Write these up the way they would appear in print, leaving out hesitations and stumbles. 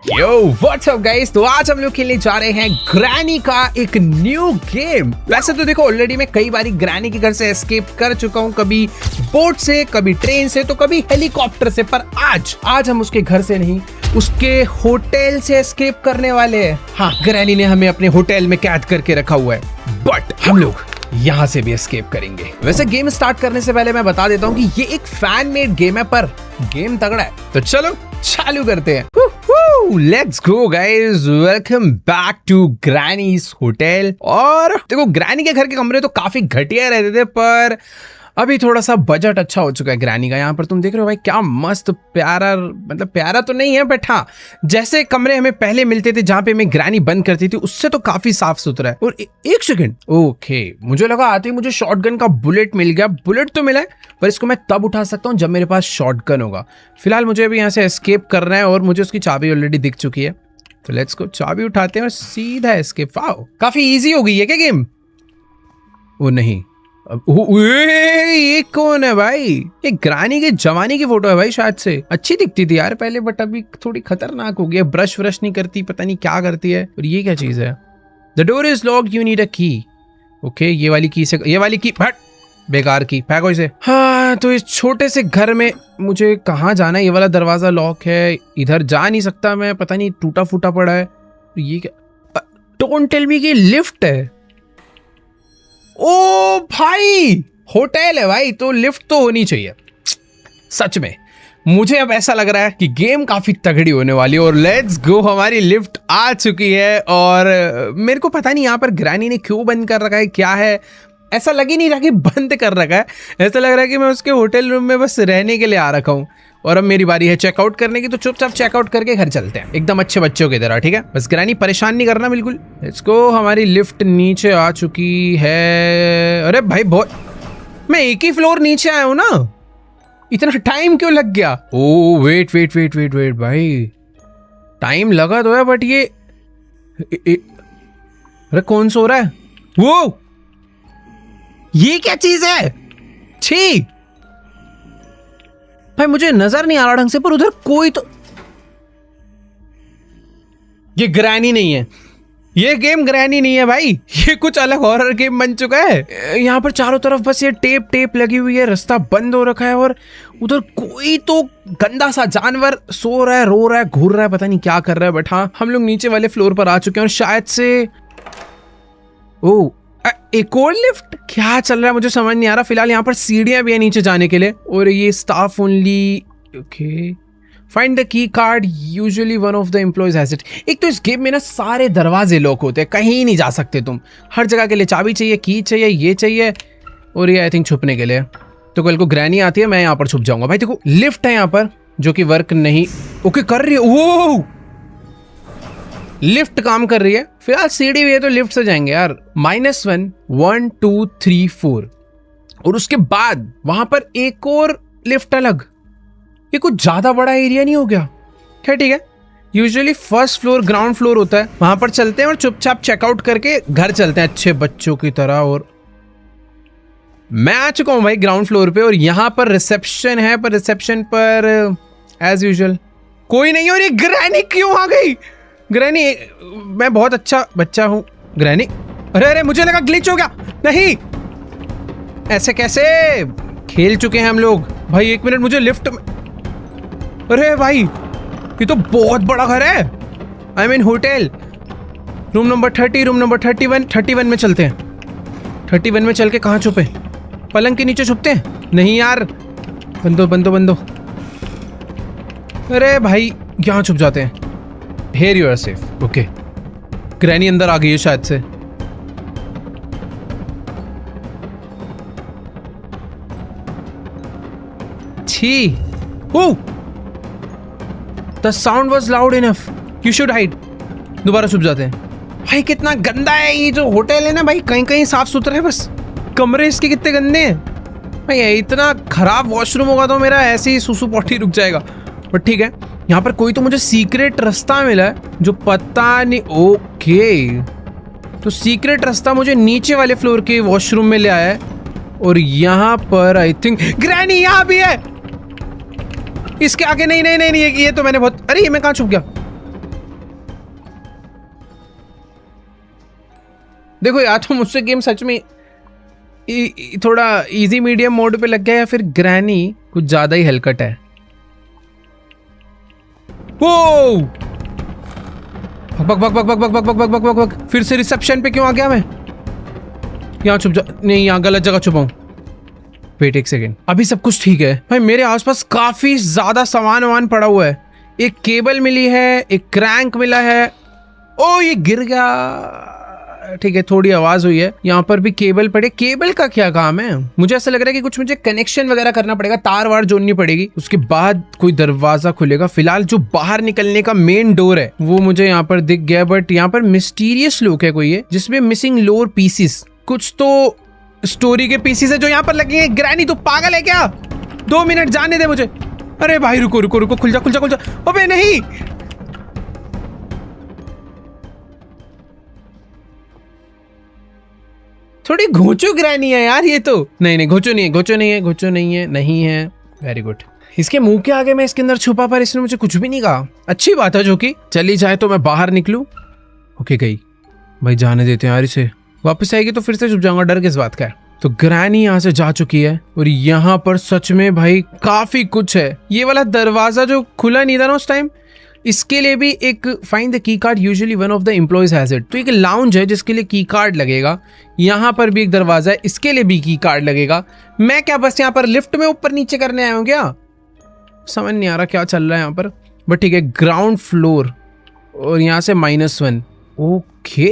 Yo what's up guys, तो आज हम लोग खेलने जा रहे हैं ग्रैनी का एक न्यू गेम। वैसे तो देखो ऑलरेडी मैं कई बारी ग्रैनी के घर से एस्केप कर चुका हूँ, कभी बोट से, कभी ट्रेन से, तो कभी हेलीकॉप्टर से, पर आज हम उसके घर से नहीं, उसके होटल से एस्केप करने वाले हैं। हाँ, ग्रैनी ने हमें अपने होटल में कैद करके रखा हुआ है, बट हम लोग यहाँ से भी एस्केप करेंगे। वैसे गेम स्टार्ट करने से पहले मैं बता देता हूँ कि ये एक फैन मेड गेम है, पर गेम तगड़ा है, तो चलो चालू करते हैं। Let's go guys, welcome back to granny's hotel. और देखो ग्रैनी के घर के कमरे तो काफी घटिया रहते थे, पर अभी थोड़ा सा बजट अच्छा हो चुका है ग्रैनी का। यहाँ पर तुम देख रहे हो भाई, क्या मस्त प्यारा, मतलब प्यारा तो नहीं है बट हाँ, जैसे कमरे हमें पहले मिलते थे जहाँ पे मैं ग्रैनी बंद करती थी, उससे तो काफी साफ सुथरा है। और एक सेकंड, ओके, मुझे लगा आते ही मुझे शॉटगन का बुलेट मिल गया। बुलेट तो मिला है, पर इसको मैं तब उठा सकता हूँ जब मेरे पास शॉटगन होगा। फिलहाल मुझे अभी यहाँ से एस्केप करना है और मुझे उसकी चाबी ऑलरेडी दिख चुकी है, तो लेट्स गो, चाबी उठाते हैं और सीधा एस्केप। वाओ, काफी इजी हो गई है क्या गेम? ओ नहीं, ये कौन है भाई? ये ग्रैनी के जमाने की फोटो है भाई, शायद से। अच्छी दिखती थी यार पहले, बट अभी थोड़ी खतरनाक हो गई है। ब्रश व्रश नहीं करती, पता नहीं क्या करती है। और ये क्या चीज है? The door is locked, you need अ की। ओके, ये वाली की से, ये वाली की हट, बेकार की, फेंको इसे। हाँ, तो इस छोटे से घर में मुझे कहाँ जाना है? ये वाला दरवाजा लॉक है, इधर जा नहीं सकता मैं, पता नहीं टूटा फूटा पड़ा है। ये क्या? डोंट टेल मी कि लिफ्ट है। ओ भाई, होटल है भाई, तो लिफ्ट तो होनी चाहिए। सच में मुझे अब ऐसा लग रहा है कि गेम काफी तगड़ी होने वाली है। और लेट्स गो, हमारी लिफ्ट आ चुकी है। और मेरे को पता नहीं यहाँ पर ग्रैनी ने क्यों बंद कर रखा है, क्या है, ऐसा लग ही नहीं रहा कि बंद कर रखा है। ऐसा लग रहा है कि मैं उसके होटल रूम में बस रहने के लिए आ रखा हूँ। और अब मेरी बारी है चेकआउट करने की, तो चुपचाप चेकआउट करके घर चलते हैं, एकदम अच्छे बच्चों की तरह, ठीक है? बस ग्रैनी परेशान नहीं करना बिल्कुल। इसको, हमारी लिफ्ट नीचे आ चुकी है। अरे भाई, बहुत, मैं एक ही फ्लोर नीचे आया हूँ ना, इतना टाइम क्यों लग गया? Oh wait wait wait wait wait भाई, टाइम लगा तो है, बट ये अरे कौन सो रहा है? वो ये क्या चीज है? छी भाई, मुझे नजर नहीं आ रहा ढंग से, पर उधर कोई तो, ये ग्रैनी नहीं है, ये गेम ग्रैनी नहीं है भाई, ये कुछ अलग हॉरर गेम बन चुका है। यहाँ पर चारों तरफ बस ये टेप लगी हुई है, रास्ता बंद हो रखा है, और उधर कोई तो गंदा सा जानवर सो रहा है, रो रहा है, घूर रहा है, पता नहीं क्या कर रहा है। बट हाँ, हम लोग नीचे वाले फ्लोर पर आ चुके हैं और शायद से ओ एक और लिफ्ट, क्या चल रहा है मुझे समझ नहीं आ रहा। फिलहाल यहाँ पर सीढ़ियां भी है नीचे जाने के लिए, और ये staff only. Okay, find the key card, usually one of the employees has it. एक तो इस गेम में ना सारे दरवाजे लॉक होते हैं, कहीं नहीं जा सकते तुम, हर जगह के लिए चाबी चाहिए, की चाहिए, ये चाहिए, और ये आई थिंक छुपने के लिए। तो कल को ग्रैनी आती है, मैं यहाँ पर छुप जाऊंगा। भाई देखो, लिफ्ट है यहाँ पर जो कि वर्क नहीं ओके कर रही है। वो लिफ्ट काम कर रही है। फिलहाल सीढ़ी भी है, तो लिफ्ट से जाएंगे यार। -1 1 2 3 4, और उसके बाद वहां पर एक और लिफ्ट अलग। ये कुछ ज्यादा बड़ा एरिया नहीं हो गया क्या? ठीक है, usually first floor ground floor होता है, वहां पर चलते हैं और चुपचाप चेकआउट करके घर चलते हैं अच्छे बच्चों की तरह। और मैं आ चुका हूं भाई ग्राउंड फ्लोर पे, और यहां पर रिसेप्शन है, पर रिसेप्शन पर एज यूजुअल कोई नहीं। और ये ग्रैनी क्यों आ गई? ग्रैनी, मैं बहुत अच्छा बच्चा हूँ ग्रैनी। अरे अरे, मुझे लगा ग्लिच हो गया। नहीं, ऐसे कैसे? खेल चुके हैं हम लोग भाई। एक मिनट, मुझे लिफ्ट में, अरे भाई ये तो बहुत बड़ा घर है। I mean hotel. Room number 30, room number 31 में चलते हैं। 31 में चल के कहाँ छुपे? पलंग के नीचे छुपते हैं? नहीं यार, बंदो। अरे भाई, यहाँ छुप जाते हैं। Here you are safe. Okay. Granny अंदर आ गई है शायद से। छी, oh! The sound was loud enough. You should hide. दोबारा छुप जाते हैं। भाई कितना गंदा है ये जो होटल है ना भाई, कहीं साफ सुथरा है, बस कमरे इसके कितने गंदे हैं भाई। इतना खराब वॉशरूम होगा तो मेरा ऐसे ही सुसु पॉटी रुक जाएगा। बट ठीक है, यहाँ पर कोई तो मुझे सीक्रेट रास्ता मिला है जो पता नहीं। ओके, तो सीक्रेट रास्ता मुझे नीचे वाले फ्लोर के वॉशरूम में ले आया है। और यहाँ पर आई थिंक ग्रैनी यहाँ भी है। इसके आगे नहीं नहीं नहीं, नहीं ये तो मैंने बहुत, अरे ये मैं कहाँ छुप गया? देखो या तो मुझसे गेम सच में थोड़ा इजी मीडियम मोड पे लग गया या फिर ग्रैनी कुछ ज्यादा ही हलकट है। वो बक बक बक बक बक बक बक बक बक बक बक, फिर से रिसेप्शन पे क्यों आ गया मैं? यहाँ छुप जा, नहीं यहाँ गलत जगह छुपाऊं। वेट एक सेकेंड, अभी सब कुछ ठीक है भाई। मेरे आसपास काफी ज्यादा सामान वामान पड़ा हुआ है। एक केबल मिली है, एक क्रैंक मिला है। ओ ये गिर गया, ठीक है थोड़ी आवाज हुई है। यहाँ पर भी केबल पड़े। केबल का क्या काम है? मुझे ऐसा लग रहा है कि कुछ मुझे कनेक्शन वगैरह करना पड़ेगा, तार वार जोड़नी पड़ेगी, उसके बाद कोई दरवाजा खुलेगा। फिलहाल जो बाहर निकलने का मेन डोर है वो मुझे यहाँ पर दिख गया, बट यहाँ पर मिस्टीरियस लुक है कोई है जिसमें मिसिंग लोअर पीसीस। कुछ तो स्टोरी के पीसीस है जो यहाँ पर लगेंगे। ग्रैनी तू पागल है क्या? 2 मिनट जाने दे मुझे। अरे भाई रुको रुको रुको, खुल जा खुल जा खुल जा। अबे नहीं, थोड़ी घोचो ग्रैनी है यार ये तो। नहीं नहीं घोचो नहीं है, घोचो नहीं है, घोचो नहीं है, नहीं है। Very good. इसके मुंह के आगे मैं इसके अंदर छुपा, पर इसने मुझे कुछ भी नहीं कहा। अच्छी बात है जो कि चली जाए तो मैं बाहर निकलूं। ओके गई भाई, जाने देते हैं यार इसे। वापस आएगी तो फिर से छुप जाऊंगा, डर किस बात का है। तो ग्रैनी यहाँ से जा चुकी है और यहाँ पर सच में भाई काफी कुछ है। ये वाला दरवाजा जो खुला नहीं था ना उस टाइम, इसके लिए भी एक find the key card, usually one of the employees has it. तो एक लाउंज है जिसके लिए की कार्ड लगेगा। यहाँ पर भी एक दरवाजा है, इसके लिए भी की कार्ड लगेगा। मैं क्या बस यहाँ पर लिफ्ट में ऊपर नीचे करने आया हूँ क्या? समझ नहीं आ रहा क्या चल रहा है यहाँ पर, बट ठीक है। ग्राउंड फ्लोर और यहाँ से -1। ओके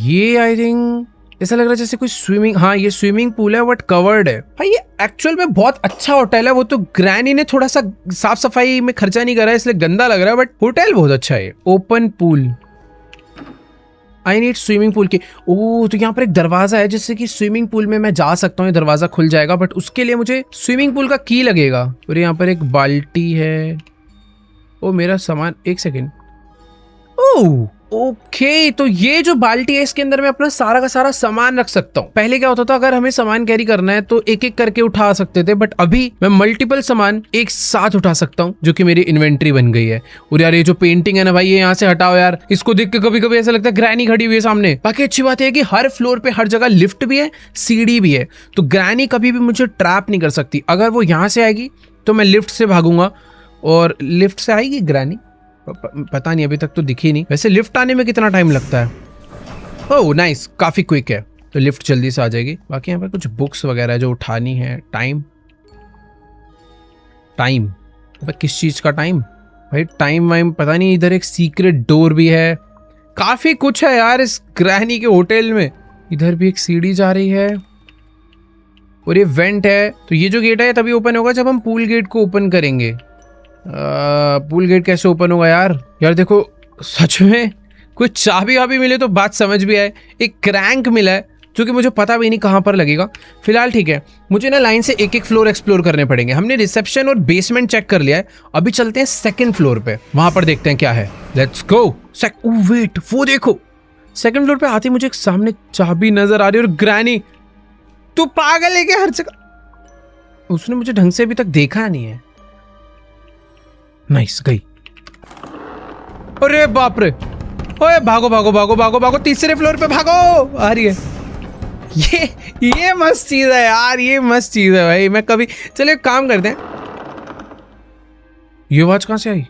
ये आई थिंक ऐसा लग रहा है जैसे कोई स्विमिंग, हाँ ये स्विमिंग पूल है बट कवर्ड है। भाई ये एक्चुअल में बहुत अच्छा होटल है। वो तो ग्रैनी ने थोड़ा सा साफ सफाई में खर्चा नहीं करा है इसलिए गंदा लग रहा है, बट होटल बहुत अच्छा है। Open pool, I need swimming pool के। ओह तो यहाँ पर एक दरवाजा है जिससे कि स्विमिंग पूल में मैं जा सकता हूँ। ये दरवाजा खुल जाएगा, बट उसके लिए मुझे स्विमिंग पूल का की लगेगा। और यहाँ पर एक बाल्टी है। ओ मेरा सामान, एक सेकेंड। ओह ओके तो ये जो बाल्टी है इसके अंदर मैं अपना सारा का सारा सामान रख सकता हूँ। पहले क्या होता था, अगर हमें सामान कैरी करना है तो एक एक करके उठा सकते थे, बट अभी मैं मल्टीपल सामान एक साथ उठा सकता हूँ, जो कि मेरी इन्वेंट्री बन गई है। और यार ये जो पेंटिंग है ना भाई, ये यहाँ से हटाओ यार। इसको देख के कभी कभी ऐसा लगता है ग्रैनी खड़ी हुई है सामने। बाकी अच्छी बात है कि हर फ्लोर पे हर जगह लिफ्ट भी है, सीढ़ी भी है, तो ग्रैनी कभी भी मुझे ट्रैप नहीं कर सकती। अगर वो यहाँ से आएगी तो मैं लिफ्ट से भागूंगा, और लिफ्ट से आएगी ग्रैनी पता नहीं, अभी तक तो दिखी नहीं। वैसे लिफ्ट आने में कितना टाइम लगता है? ओह नाइस, काफी क्विक है, तो लिफ्ट जल्दी से आ जाएगी। बाकी यहाँ पर कुछ बुक्स वगैरह जो उठानी है। टाइम टाइम किस चीज का टाइम भाई? टाइम वाइम पता नहीं। इधर एक सीक्रेट डोर भी है, काफी कुछ है यार इस ग्रैनी के होटल में। इधर भी एक सीढ़ी जा रही है और ये वेंट है। तो ये जो गेट है तभी ओपन होगा जब हम पूल गेट को ओपन करेंगे। पूल गेट कैसे ओपन होगा यार? यार देखो सच में कोई चाबी वाबी मिले तो बात समझ भी आए। एक क्रैंक मिला है जो कि मुझे पता भी नहीं कहाँ पर लगेगा। फिलहाल ठीक है, मुझे ना लाइन से एक एक फ्लोर एक्सप्लोर करने पड़ेंगे। हमने रिसेप्शन और बेसमेंट चेक कर लिया है, अभी चलते हैं सेकंड फ्लोर पे, वहां पर देखते हैं क्या है। Let's go. वेट वो देखो, सेकंड फ्लोर पे आते मुझे एक सामने चाबी नजर आ रही है। और ग्रैनी तू पागल है क्या? हर जगह उसने मुझे ढंग से अभी तक देखा नहीं है। नाइस गई। अरे बाप रे, ओए भागो भागो भागो भागो भागो, तीसरे फ्लोर पे भागो। आ रही है। ये मस्त चीज है यार, ये मस्त चीज है भाई। मैं कभी, चलो एक काम करते हैं। ये आवाज कहां से आई?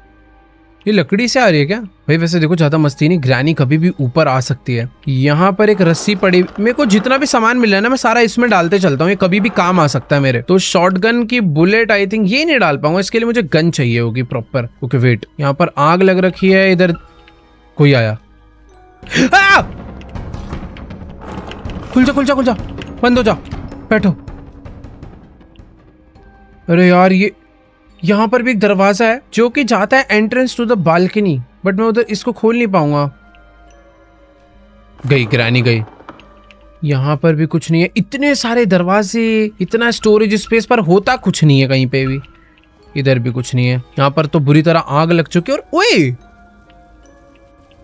ये लकड़ी से आ रही है क्या भाई? वैसे देखो ज्यादा मस्ती नहीं, ग्रैनी कभी भी ऊपर आ सकती है। यहाँ पर एक रस्सी पड़ी, मेरे को जितना भी सामान मिला है ना मैं सारा इसमें डालते चलता हूँ, ये कभी भी काम आ सकता है मेरे। तो शॉटगन की बुलेट आई थिंक ये नहीं डाल पाऊंगा, इसके लिए मुझे गन चाहिए होगी प्रॉपर। ओके वेट, यहाँ पर आग लग रखी है। इधर कोई आया। खुल जा खुल जा खुल जा, बंद हो जा, बैठो। अरे यार ये यहाँ पर भी एक दरवाजा है जो कि जाता है entrance to the balcony, but मैं उधर इसको खोल नहीं पाऊंगा। गई ग्रैनी गई। यहाँ पर भी कुछ नहीं है। इतने सारे दरवाजे, इतना स्टोरेज स्पेस, पर होता कुछ नहीं है कहीं पे भी। इधर भी कुछ नहीं है। यहाँ पर तो बुरी तरह आग लग चुकी है। और ओए,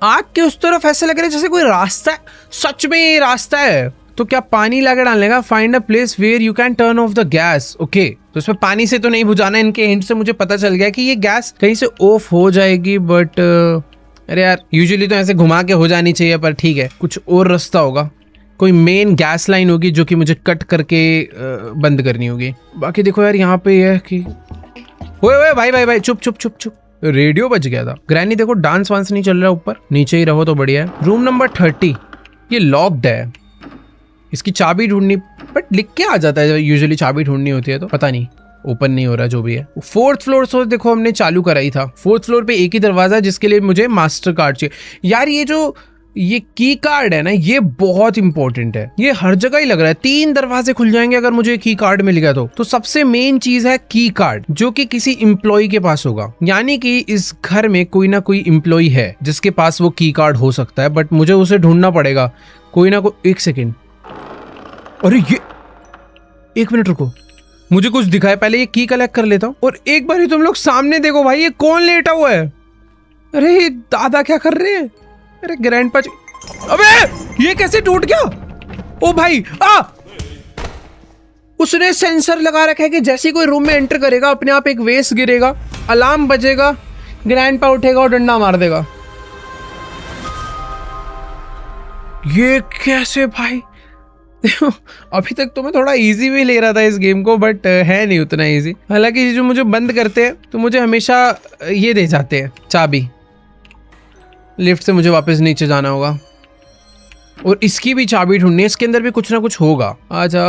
आग के उस तरफ ऐसा लग रहा है जैसे कोई रास्ता है। सच में ये रास्ता है। तो क्या पानी लाके डालने का? Find a place where you can turn off the gas. Okay, तो इसमें पानी से तो नहीं बुझाना। इनके हिंट से मुझे पता चल गया कि ये गैस कहीं से ऑफ हो जाएगी, बट अरे यार यूजुअली तो ऐसे घुमा के हो जानी चाहिए, पर ठीक है, कुछ और रास्ता होगा। कोई मेन गैस लाइन होगी जो कि मुझे कट करके बंद करनी होगी। बाकी देखो यार, यहाँ पे ये है कि ओए भाई भाई भाई, चुप चुप चुप चुप, रेडियो बज गया था। ग्रैनी देखो, डांस वांस नहीं चल रहा ऊपर, नीचे ही रहो तो बढ़िया है। रूम नंबर 30 ये लॉक्ड है, इसकी चाबी ढूंढनी, बट लिख के आ जाता है यूजुअली चाबी ढूंढनी होती है, तो पता नहीं ओपन नहीं हो रहा। जो भी है, 4th फ्लोर तो देखो हमने चालू कराई था। 4th फ्लोर पे एक ही दरवाजा है जिसके लिए मुझे मास्टर कार्ड चाहिए। यार ये की कार्ड है ना, ये बहुत इंपॉर्टेंट है। ये हर जगह ही लग रहा है। 3 दरवाजे खुल जाएंगे अगर मुझे की कार्ड मिल गया तो सबसे मेन चीज है की कार्ड, जो कि किसी एम्प्लॉय के पास होगा। यानी कि इस घर में कोई ना कोई एम्प्लॉय है जिसके पास वो की कार्ड हो सकता है, बट मुझे उसे ढूंढना पड़ेगा। कोई ना कोई। 1 सेकेंड, अरे ये 1 मिनट रुको, मुझे कुछ दिखाए, पहले ये की कलेक्ट कर लेता हूँ। और एक बार ही तुम लोग सामने देखो भाई, ये कौन लेटा हुआ है? अरे ये दादा क्या कर रहे हैं? अरे ग्रैंडपा, अबे ये कैसे टूट गया? ओ भाई उसने सेंसर लगा रखा है कि जैसे कोई रूम में एंटर करेगा अपने आप एक वेस्ट गिरेगा, अलार्म बजेगा, ग्रैंडपा उठेगा और डंडा मार देगा। ये कैसे भाई? अभी तक तो मैं थोड़ा इजी भी ले रहा था इस गेम को, बट है नहीं उतना इजी। हालांकि जो मुझे बंद करते हैं तो मुझे हमेशा ये दे जाते हैं चाबी। लिफ्ट से मुझे वापस नीचे जाना होगा और इसकी भी चाबी ढूंढनी है। इसके अंदर भी कुछ ना कुछ होगा। आजा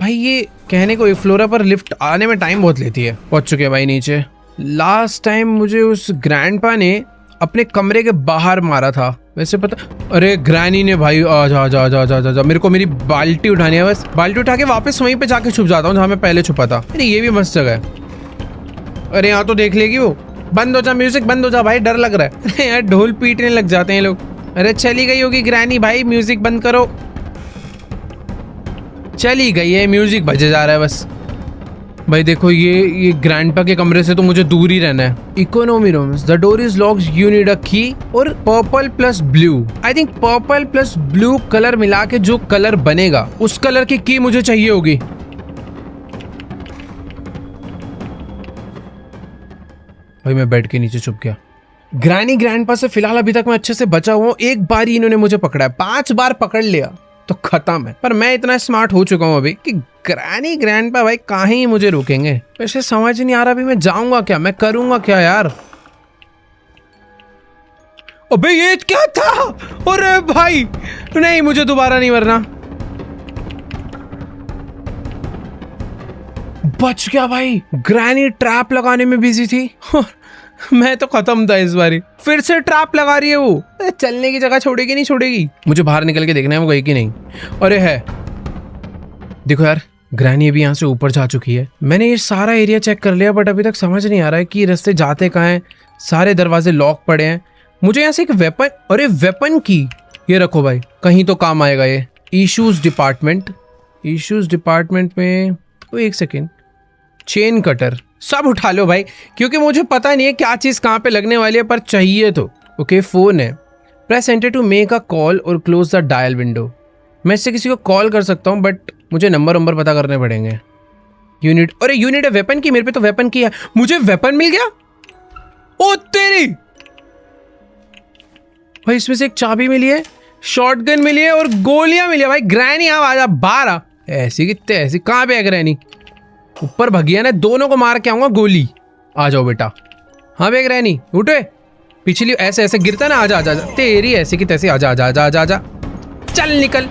भाई, ये कहने को फ्लोरा पर लिफ्ट आने में टाइम बहुत लेती है। पहुंच चुके हैं भाई नीचे। लास्ट टाइम मुझे उस ग्रैंडपा ने अपने कमरे के बाहर मारा था, वैसे पता। अरे ग्रैनी ने भाई, आजा आजा आजा आजा आजा, मेरे को मेरी बाल्टी उठानी है। बस बाल्टी उठा के वापस वहीं पे जाके छुप जाता हूँ जहाँ मैं पहले छुपा था। अरे ये भी मस्त जगह है। अरे यहाँ तो देख लेगी वो। बंद हो जा म्यूजिक, बंद हो जा भाई, डर लग रहा है। अरे यार ढोल पीटने लग जाते हैं लोग। अरे चली गई होगी ग्रैनी भाई, म्यूजिक बंद करो। चली गई है, म्यूजिक बजे जा रहा है बस। भाई देखो, ये ग्रैंडपा के कमरे से तो मुझे दूर ही रहना है। Economy rooms, the door is locked, you need अ की। और purple plus blue, I think purple plus blue colour मिला के जो कलर बनेगा उस कलर की की मुझे चाहिए होगी। भाई मैं बेड के नीचे छुप गया। ग्रैनी ग्रैंडपा से फिलहाल अभी तक मैं अच्छे से बचा हुआ हूँ। एक बार ही इन्होंने मुझे पकड़ा है, 5 बार पकड़ लिया तो खत्म है। पर मैं इतना स्मार्ट हो चुका हूँ अभी कि ग्रैनी ग्रैंडपा भाई कहाँ ही मुझे रोकेंगे। वैसे समझ नहीं आ रहा अभी मैं जाऊंगा क्या, मैं करूंगा क्या यार। अबे ये क्या था? अरे भाई नहीं, मुझे दोबारा नहीं मरना। बच गया भाई। ग्रैनी ट्रैप लगाने में बिजी थी मैं तो खत्म था इस बारी। फिर से ट्रैप लगा रही है वो। चलने की जगह छोड़ेगी नहीं छोड़ेगी। मुझे बाहर निकल के देखना है वो गई कि नहीं। अरे है, देखो यार ग्रैनी अभी यहाँ से ऊपर जा चुकी है। मैंने ये सारा एरिया चेक कर लिया, बट अभी तक समझ नहीं आ रहा है कि रास्ते जाते कहाँ हैं। सारे दरवाजे लॉक पड़े हैं। मुझे यहाँ से एक वेपन, अरे वेपन की, ये रखो भाई, कहीं तो काम आएगा ये। इश्यूज डिपार्टमेंट, इश्यूज डिपार्टमेंट में, तो 1 सेकेंड, चेन कटर सब उठा लो भाई, क्योंकि मुझे पता नहीं है क्या चीज़ कहाँ पे लगने वाली है, पर चाहिए तो। ओके, फोन है। Press enter to make a call और क्लोज द डायल विंडो। मैं इससे किसी को कॉल कर सकता हूँ, बट मुझे नंबर पता करने पड़ेंगे। यूनिट, अरे यूनिट है वेपन की, मेरे पे तो वेपन की है। मुझे वेपन मिल गया। ओ तेरी भाई, इसमें से एक चाबी मिली है, शॉटगन मिली है और गोलियां मिली है। भाई ग्रैनी अब आजा बाहर आ। ऐसी कितने ऐसी, कहाँ पे है ग्रैनी? ऊपर भगिया ने, दोनों को मार के आऊंगा गोली। आ जाओ बेटा। हाँ बे ग्रैनी उठे, पिछली ऐसे ऐसे गिरता ना, आजा आजा, तेरी ऐसी की तैसी, आजा आजा आजा आजा आजा, चल निकल।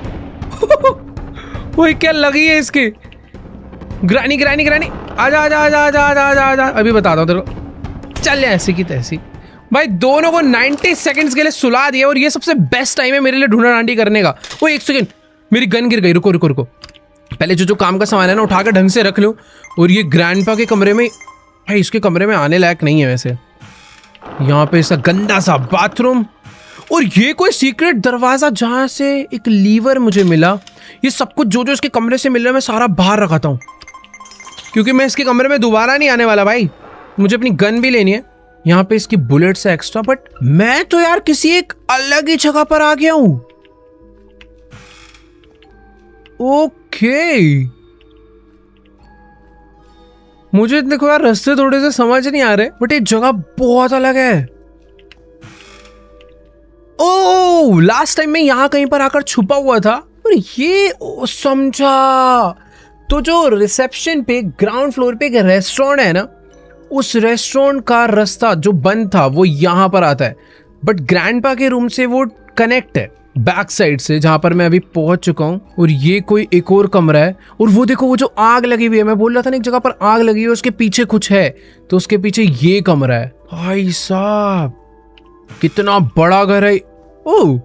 वही क्या लगी है इसकी। ग्रैनी ग्रैनी ग्रैनी, आजा आजा आजा आजा आजा आजा आजा, अभी बताता हूँ तेरे को। चल ऐसी की तैसी। भाई दोनों को 90 सेकंड्स के लिए सुला दिया, और ये सबसे बेस्ट टाइम है मेरे लिए ढूंढा डांडी करने का। वो 1 सेकंड, मेरी गन गिर गई। रुको रुको रुको, पहले जो काम का सामान है ना उठा कर ढंग से रख लूं। और ये ग्रैंडपा के कमरे में, भाई इसके कमरे में आने लायक नहीं है वैसे। यहाँ पे इसका गंदा सा बाथरूम, और ये कोई सीक्रेट दरवाजा जहां से एक लीवर मुझे मिला। ये सब कुछ जो जो इसके कमरे से मिल रहा है मैं सारा बाहर रखाता हूँ, क्योंकि मैं इसके कमरे में दोबारा नहीं आने वाला भाई। मुझे अपनी गन भी लेनी है। यहाँ पे इसकी बुलेट्स है एक्स्ट्रा, बट मैं तो यार किसी एक अलग ही जगह पर आ गया हूँ। ओके, मुझे देखो यार रास्ते थोड़े से समझ नहीं आ रहे, बट ये जगह बहुत अलग है। ओह, लास्ट टाइम मैं यहाँ कहीं पर आकर छुपा हुआ था और ये समझा। तो जो रिसेप्शन पे ग्राउंड फ्लोर पे एक रेस्टोरेंट है ना, उस रेस्टोरेंट का रास्ता जो बंद था वो यहाँ पर आता है, बट ग्रैंडपा के रूम से वो कनेक्ट है बैक साइड से, जहां पर मैं अभी पहुंच चुका हूं। और ये कोई एक और कमरा है। और वो देखो, वो जो आग लगी हुई है, मैं बोल रहा था ना एक जगह पर आग लगी हुई है, उसके पीछे कुछ है, तो उसके पीछे ये कमरा है। भाई साहब, कितना बड़ा घर है। ओह,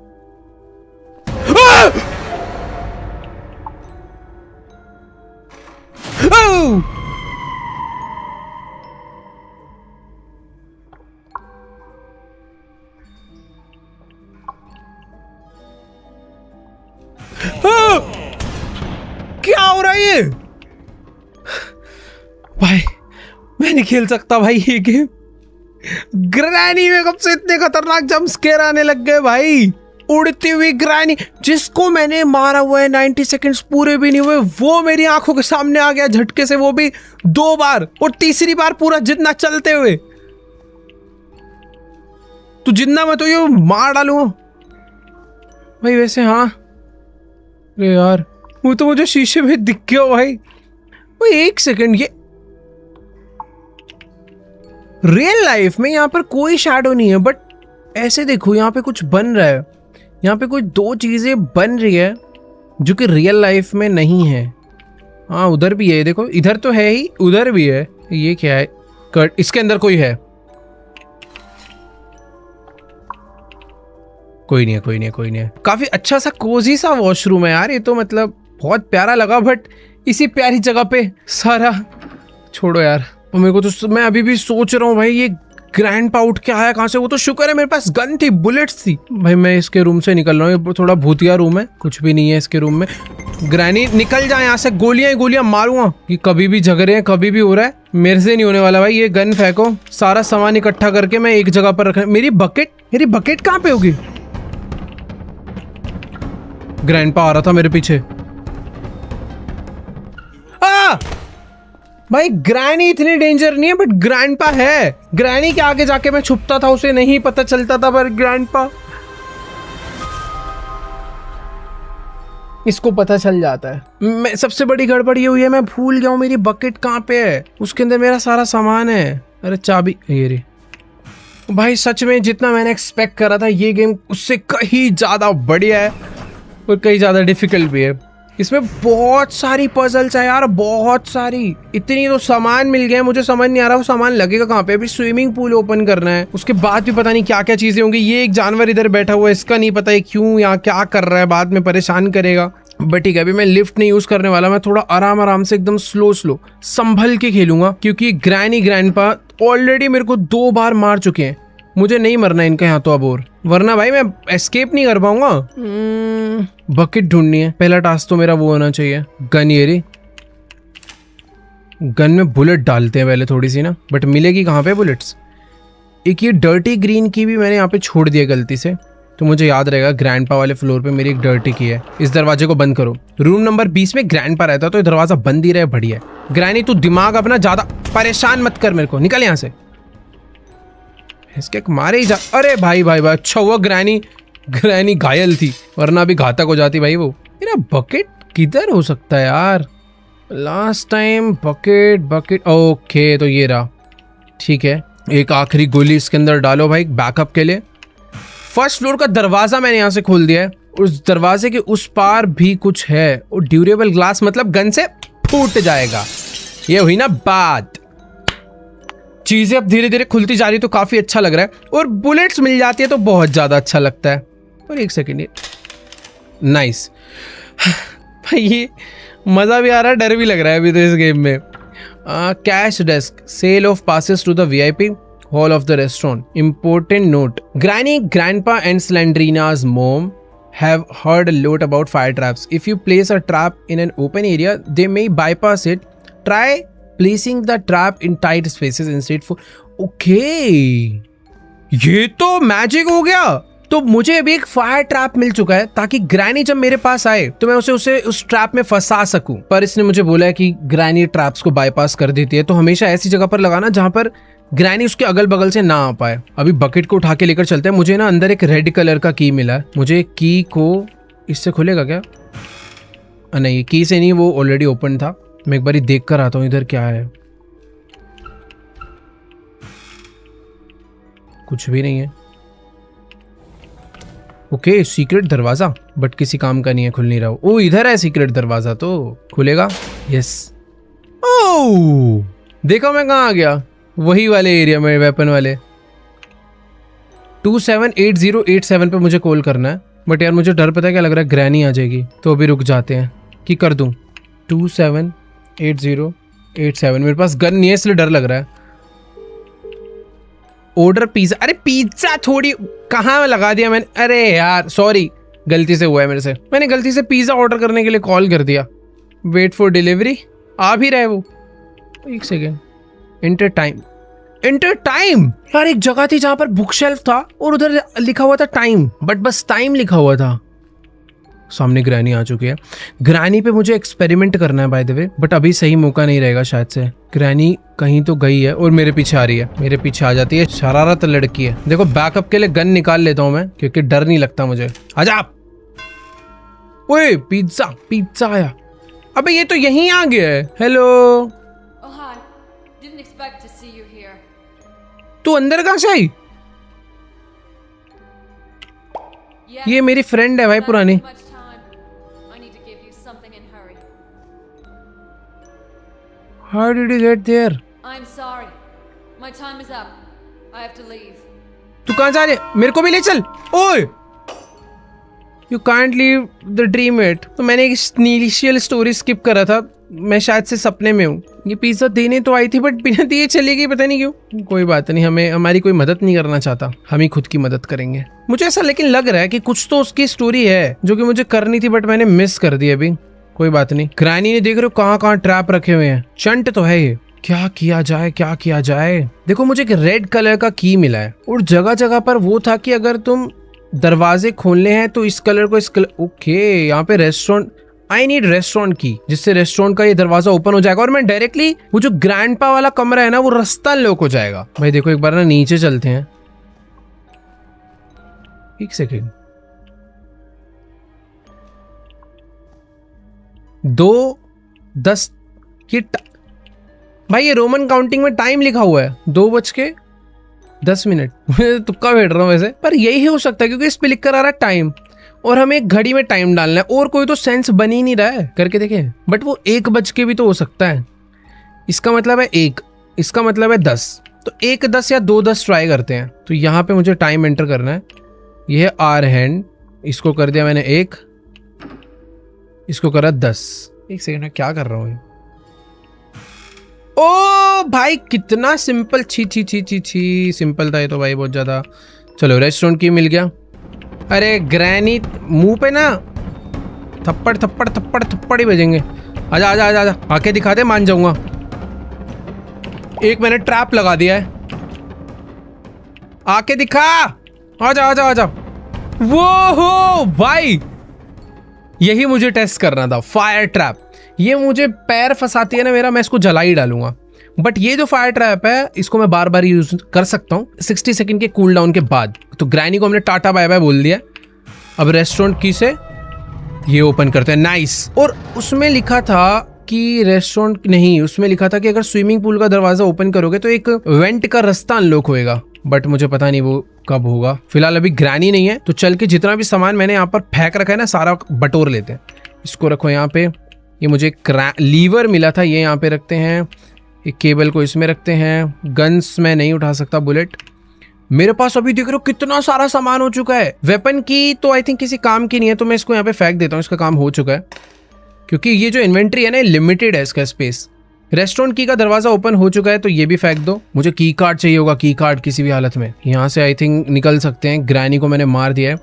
क्या हो रहा है ये? भाई मैं नहीं खेल सकता भाई ये गेम। ग्रैनी में कब से इतने खतरनाक जंप स्केयर आने लग गए भाई। उड़ती हुई ग्रैनी, जिसको मैंने मारा हुआ है 90 सेकंड्स पूरे भी नहीं हुए, वो मेरी आंखों के सामने आ गया झटके से, वो भी 2 बार, और तीसरी बार पूरा जितना चलते हुए। तू जितना मैं तो ये मार डालूंगा भाई। वैसे हाँ, अरे यार वो तो मुझे शीशे में दिख गया भाई। वो एक सेकंड, ये रियल लाइफ में यहाँ पर कोई शैडो नहीं है, बट ऐसे देखो यहाँ पे कुछ बन रहा है। यहाँ पे कुछ 2 चीजें बन रही है जो कि रियल लाइफ में नहीं है। हाँ, उधर भी है, देखो इधर तो है ही, उधर भी है। ये क्या है? कट, इसके अंदर कोई है? कोई नहीं है, कोई नहीं है, कोई नहीं है। काफी अच्छा सा कोजी सा वॉशरूम है यार, ये तो मतलब बहुत प्यारा लगा। बट इसी प्यारी जगह पे सारा छोड़ो यार। और मेरे को तो, मैं अभी भी सोच रहा हूँ भाई, ये ग्रैंडपा उठ के आया कहाँ से? वो तो शुक्र है मेरे पास गन थी, बुलेट्स थी। भाई मैं इसके रूम से निकल रहा हूँ, ये थोड़ा भूतिया रूम है, कुछ भी नहीं है इसके रूम में। ग्रैनी निकल जाए यहाँ से, गोलियां ही गोलियां मारूंगा। कि कभी भी झगड़े हैं, कभी भी हो रहा है, मेरे से नहीं होने वाला भाई। ये गन फेंको, सारा सामान इकट्ठा करके मैं एक जगह पर रखना। मेरी बकेट कहाँ पे होगी? ग्रैंडपा आ रहा था मेरे पीछे। भाई ग्रैनी इतनी डेंजर नहीं है, बट ग्रैंडपा है। ग्रैनी के आगे जाके मैं छुपता था, उसे नहीं पता चलता था, पर ग्रैंडपा, इसको पता चल जाता है। मैं, सबसे बड़ी गड़बड़ ये हुई है, मैं भूल गया हूँ मेरी बकेट कहाँ पे है। उसके अंदर मेरा सारा सामान है। अरे चाबी ये रे। भाई सच में जितना मैंने एक्सपेक्ट करा था, ये गेम उससे कहीं ज्यादा बढ़िया है और कहीं ज्यादा डिफिकल्ट भी है। इसमें बहुत सारी पजल्स है यार, बहुत सारी। इतनी तो सामान मिल गए, मुझे समझ नहीं आ रहा वो सामान लगेगा कहाँ पे। अभी स्विमिंग पूल ओपन करना है, उसके बाद भी पता नहीं क्या क्या चीजें होंगी। ये एक जानवर इधर बैठा हुआ है, इसका नहीं पता है क्यों यहाँ क्या कर रहा है, बाद में परेशान करेगा। बट ठीक है, अभी मैं लिफ्ट नहीं यूज करने वाला, मैं थोड़ा आराम से एकदम स्लो संभल के खेलूंगा, क्योंकि ग्रैनी ग्रैंडपा ऑलरेडी मेरे को 2 बार मार चुके हैं। मुझे नहीं मरना इनके हाथों अब, और वरना भाई मैं एस्केप नहीं कर पाऊंगा। बकेट ढूंढनी है, पहला टास्क तो मेरा वो होना चाहिए। गन, ये रे गन में बुलेट डालते हैं पहले थोड़ी सी ना, बट मिलेगी कहाँ पे बुलेट्स? एक ये डर्टी ग्रीन की भी मैंने यहाँ पे छोड़ दिया गलती से, तो मुझे याद रहेगा। ग्रैंडपा वाले फ्लोर पे मेरी एक डर्टी की है। इस दरवाजे को बंद करो। रूम नंबर 20 में ग्रैंडपा रहता, तो ये दरवाजा बंद ही रहे, बढ़िया। ग्रैनी तू दिमाग अपना ज्यादा परेशान मत कर मेरे को, निकल यहाँ से। इसके मारे ही जा। अरे भाई भाई भाई, अच्छा हुआ ग्रैनी घायल थी, वरना भी घातक हो जाती भाई वो। मेरा बकेट किधर हो सकता है यार? लास्ट टाइम बकेट ओके, तो ये रहा। ठीक है, एक आखिरी गोली इसके अंदर डालो भाई बैकअप के लिए। फर्स्ट फ्लोर का दरवाजा मैंने यहाँ से खोल दिया है, उस दरवाजे के उस पार भी कुछ है। और ड्यूरेबल ग्लास मतलब गन से फूट जाएगा। ये हुई ना बात। चीजें अब धीरे धीरे खुलती जा रही, तो काफी अच्छा लग रहा है। और बुलेट्स मिल जाती है तो बहुत ज्यादा अच्छा लगता है। और एक सेकेंड, नाइस भाई, ये मजा भी आ रहा है, डर भी लग रहा है अभी तो इस गेम में। Cash desk, sale of passes to the VIP hall of the restaurant. Important note: Granny, Grandpa, and Slendrina's mom have heard a lot about fire traps. If you place a trap in an open area, they may bypass it. Try placing the trap in tight spaces instead. For okay, ये तो magic हो गया। तो मुझे अभी एक fire trap मिल चुका है ताकि ग्रैनी जब मेरे पास आए तो मैं उसे उस ट्रैप में फंसा सकूं। पर इसने मुझे बोला है कि ग्रैनी ट्रैप्स को बाईपास कर देती है, तो हमेशा ऐसी जगह पर लगाना जहां पर ग्रैनी उसके अगल बगल से ना आ पाए। अभी बकेट को उठा के लेकर चलते हैं। मुझे ना अंदर एक रेड कलर का की मिला है, मुझे की को इससे खुलेगा क्या? नहीं, की से नहीं, वो ऑलरेडी ओपन था। मैं एक बार देख कर आता हूँ इधर क्या है। कुछ भी नहीं है। ओके, सीक्रेट दरवाजा, बट किसी काम का नहीं है, खुल नहीं रहा। ओ इधर है सीक्रेट दरवाजा, तो खुलेगा। यस। ओह देखो मैं कहाँ आ गया, वही वाले एरिया में, वेपन वाले। 278087 पे मुझे कॉल करना है। बट यार मुझे डर पता है क्या लग रहा है, ग्रैनी आ जाएगी। तो अभी रुक जाते हैं कि कर दूं 278087। मेरे पास गन नहीं है इसलिए डर लग रहा है। Order pizza. अरे पिज्जा थोड़ी कहाँ लगा दिया मैंने। अरे यार सॉरी, गलती से हुआ है मेरे से। मैंने गलती से पिज्जा ऑर्डर करने के लिए कॉल कर दिया। Wait for delivery. आ भी रहा है वो। एक second. Inter time. Inter time. यार एक जगह थी जहां पर बुक शेल्फ था और उधर लिखा हुआ था टाइम, बट बस टाइम लिखा हुआ था। सामने ग्रैनी आ चुकी है। ग्रैनी पे मुझे एक्सपेरिमेंट करना है बाय द वे, बट अभी सही मौका नहीं रहेगा शायद से। ग्रैनी कहीं तो गई है और मेरे पीछे आ रही है, मेरे पीछे आ जाती है। शरारत लड़की है। देखो बैकअप के लिए गन निकाल लेता हूं मैं, क्योंकि डर नहीं लगता मुझे। आजा। ओए पिज्जा, पिज्जा आया। अबे ये तो यहीं आ गया है। हेलो। तू अंदर कहाँ से आई? ये मेरी फ्रेंड है भाई पुरानी। How did you get there? I'm sorry. My time is up. I have to leave. तू कहाँ जा रही है? मेरे को भी ले चल। ओए! You can't leave the dream yet. तो मैंने एक इनिशियल स्टोरी स्किप करा था। मैं शायद से सपने में हूँ। ये पिज्जा देने तो आई थी बट बिना दिए चली गई, पता नहीं क्यों। कोई बात नहीं, हमारी कोई मदद नहीं करना चाहता, हम ही खुद की मदद करेंगे। मुझे ऐसा लेकिन लग रहा है कि कुछ तो उसकी स्टोरी है जो कि मुझे करनी थी बट मैंने मिस कर दी अभी। कोई बात नहीं। ग्रैनी ने देख रहे हो कहाँ कहाँ ट्रैप रखे हुए हैं। चंट तो है ये। क्या किया जाए, क्या किया जाए। देखो मुझे एक रेड कलर का की मिला है और जगह जगह पर वो था कि अगर तुम दरवाजे खोलने हैं तो इस कलर को इस कलर। ओके यहाँ पे रेस्टोरेंट। आई नीड रेस्टोरेंट की, जिससे रेस्टोरेंट का ये दरवाजा ओपन हो जाएगा और मैं डायरेक्टली वो जो ग्रैंडपा वाला कमरा है ना वो रास्ता लॉक हो जाएगा। भाई देखो एक बार ना नीचे चलते हैं। एक सेकेंड। 2:10 ये भाई ये रोमन काउंटिंग में टाइम लिखा हुआ है 2:10। मैं तुक्का बैठ रहा हूँ वैसे, पर यही हो सकता है क्योंकि इस पे लिख कर आ रहा है टाइम और हमें एक घड़ी में टाइम डालना है और कोई तो सेंस बन ही नहीं रहा है। करके देखें, बट वो 1 बज के भी तो हो सकता है। इसका मतलब है 1, इसका मतलब है 10, तो 1:10 या 2:10 ट्राई करते हैं। तो यहाँ पे मुझे टाइम एंटर करना है। ये है आर हैंड, इसको कर दिया मैंने 1, इसको करा 10। एक सेकंड में क्या कर रहा हूँ। ओ भाई कितना सिंपल। छी छी छी छी छी सिंपल था ये तो भाई बहुत ज्यादा। चलो रेस्टोरेंट की मिल गया। अरे ग्रैनी मुंह पे ना थप्पड़ थप्पड़ थप्पड़ थप्पड़ ही बजेंगे। आजा आजा आजा आजा, आके दिखा दे, मान जाऊंगा। एक मैंने ट्रैप लगा दिया है, आके दिखा। आजा आजा आजा। वो हो भाई, यही मुझे टेस्ट करना था। फायर ट्रैप, ये मुझे पैर फंसाती है ना मेरा, मैं इसको जला ही डालूंगा। बट ये जो फायर ट्रैप है इसको मैं बार बार यूज कर सकता हूँ 60 सेकंड के कूल डाउन के बाद। तो ग्रैनी को हमने टाटा बाय बाय बोल दिया। अब रेस्टोरेंट की से ये ओपन करते हैं। नाइस। और उसमें लिखा था कि रेस्टोरेंट नहीं, उसमें लिखा था कि अगर स्विमिंग पूल का दरवाजा ओपन करोगे तो एक वेंट का रास्ता अनलॉक होएगा, बट मुझे पता नहीं वो कब होगा। फिलहाल अभी ग्रैनी नहीं है तो चल के जितना भी सामान मैंने यहाँ पर फेंक रखा है ना सारा बटोर लेते हैं। इसको रखो यहाँ पे। ये मुझे लीवर मिला था, ये यहाँ पे रखते हैं। एक केबल को इसमें रखते हैं। गन्स मैं नहीं उठा सकता, बुलेट। मेरे पास अभी देख रहे हो कितना सारा सामान हो चुका है। वेपन की तो आई थिंक किसी काम की नहीं है तो मैं इसको यहाँ पे फेंक देता हूँ, इसका काम हो चुका है। क्योंकि ये जो इन्वेंट्री है ना लिमिटेड है इसका स्पेस। रेस्टोरेंट की का दरवाजा ओपन हो चुका है तो ये भी फेंक दो। मुझे की कार्ड चाहिए होगा, की कार्ड किसी भी हालत में। यहाँ से आई थिंक निकल सकते हैं। ग्रैनी को मैंने मार दिया है।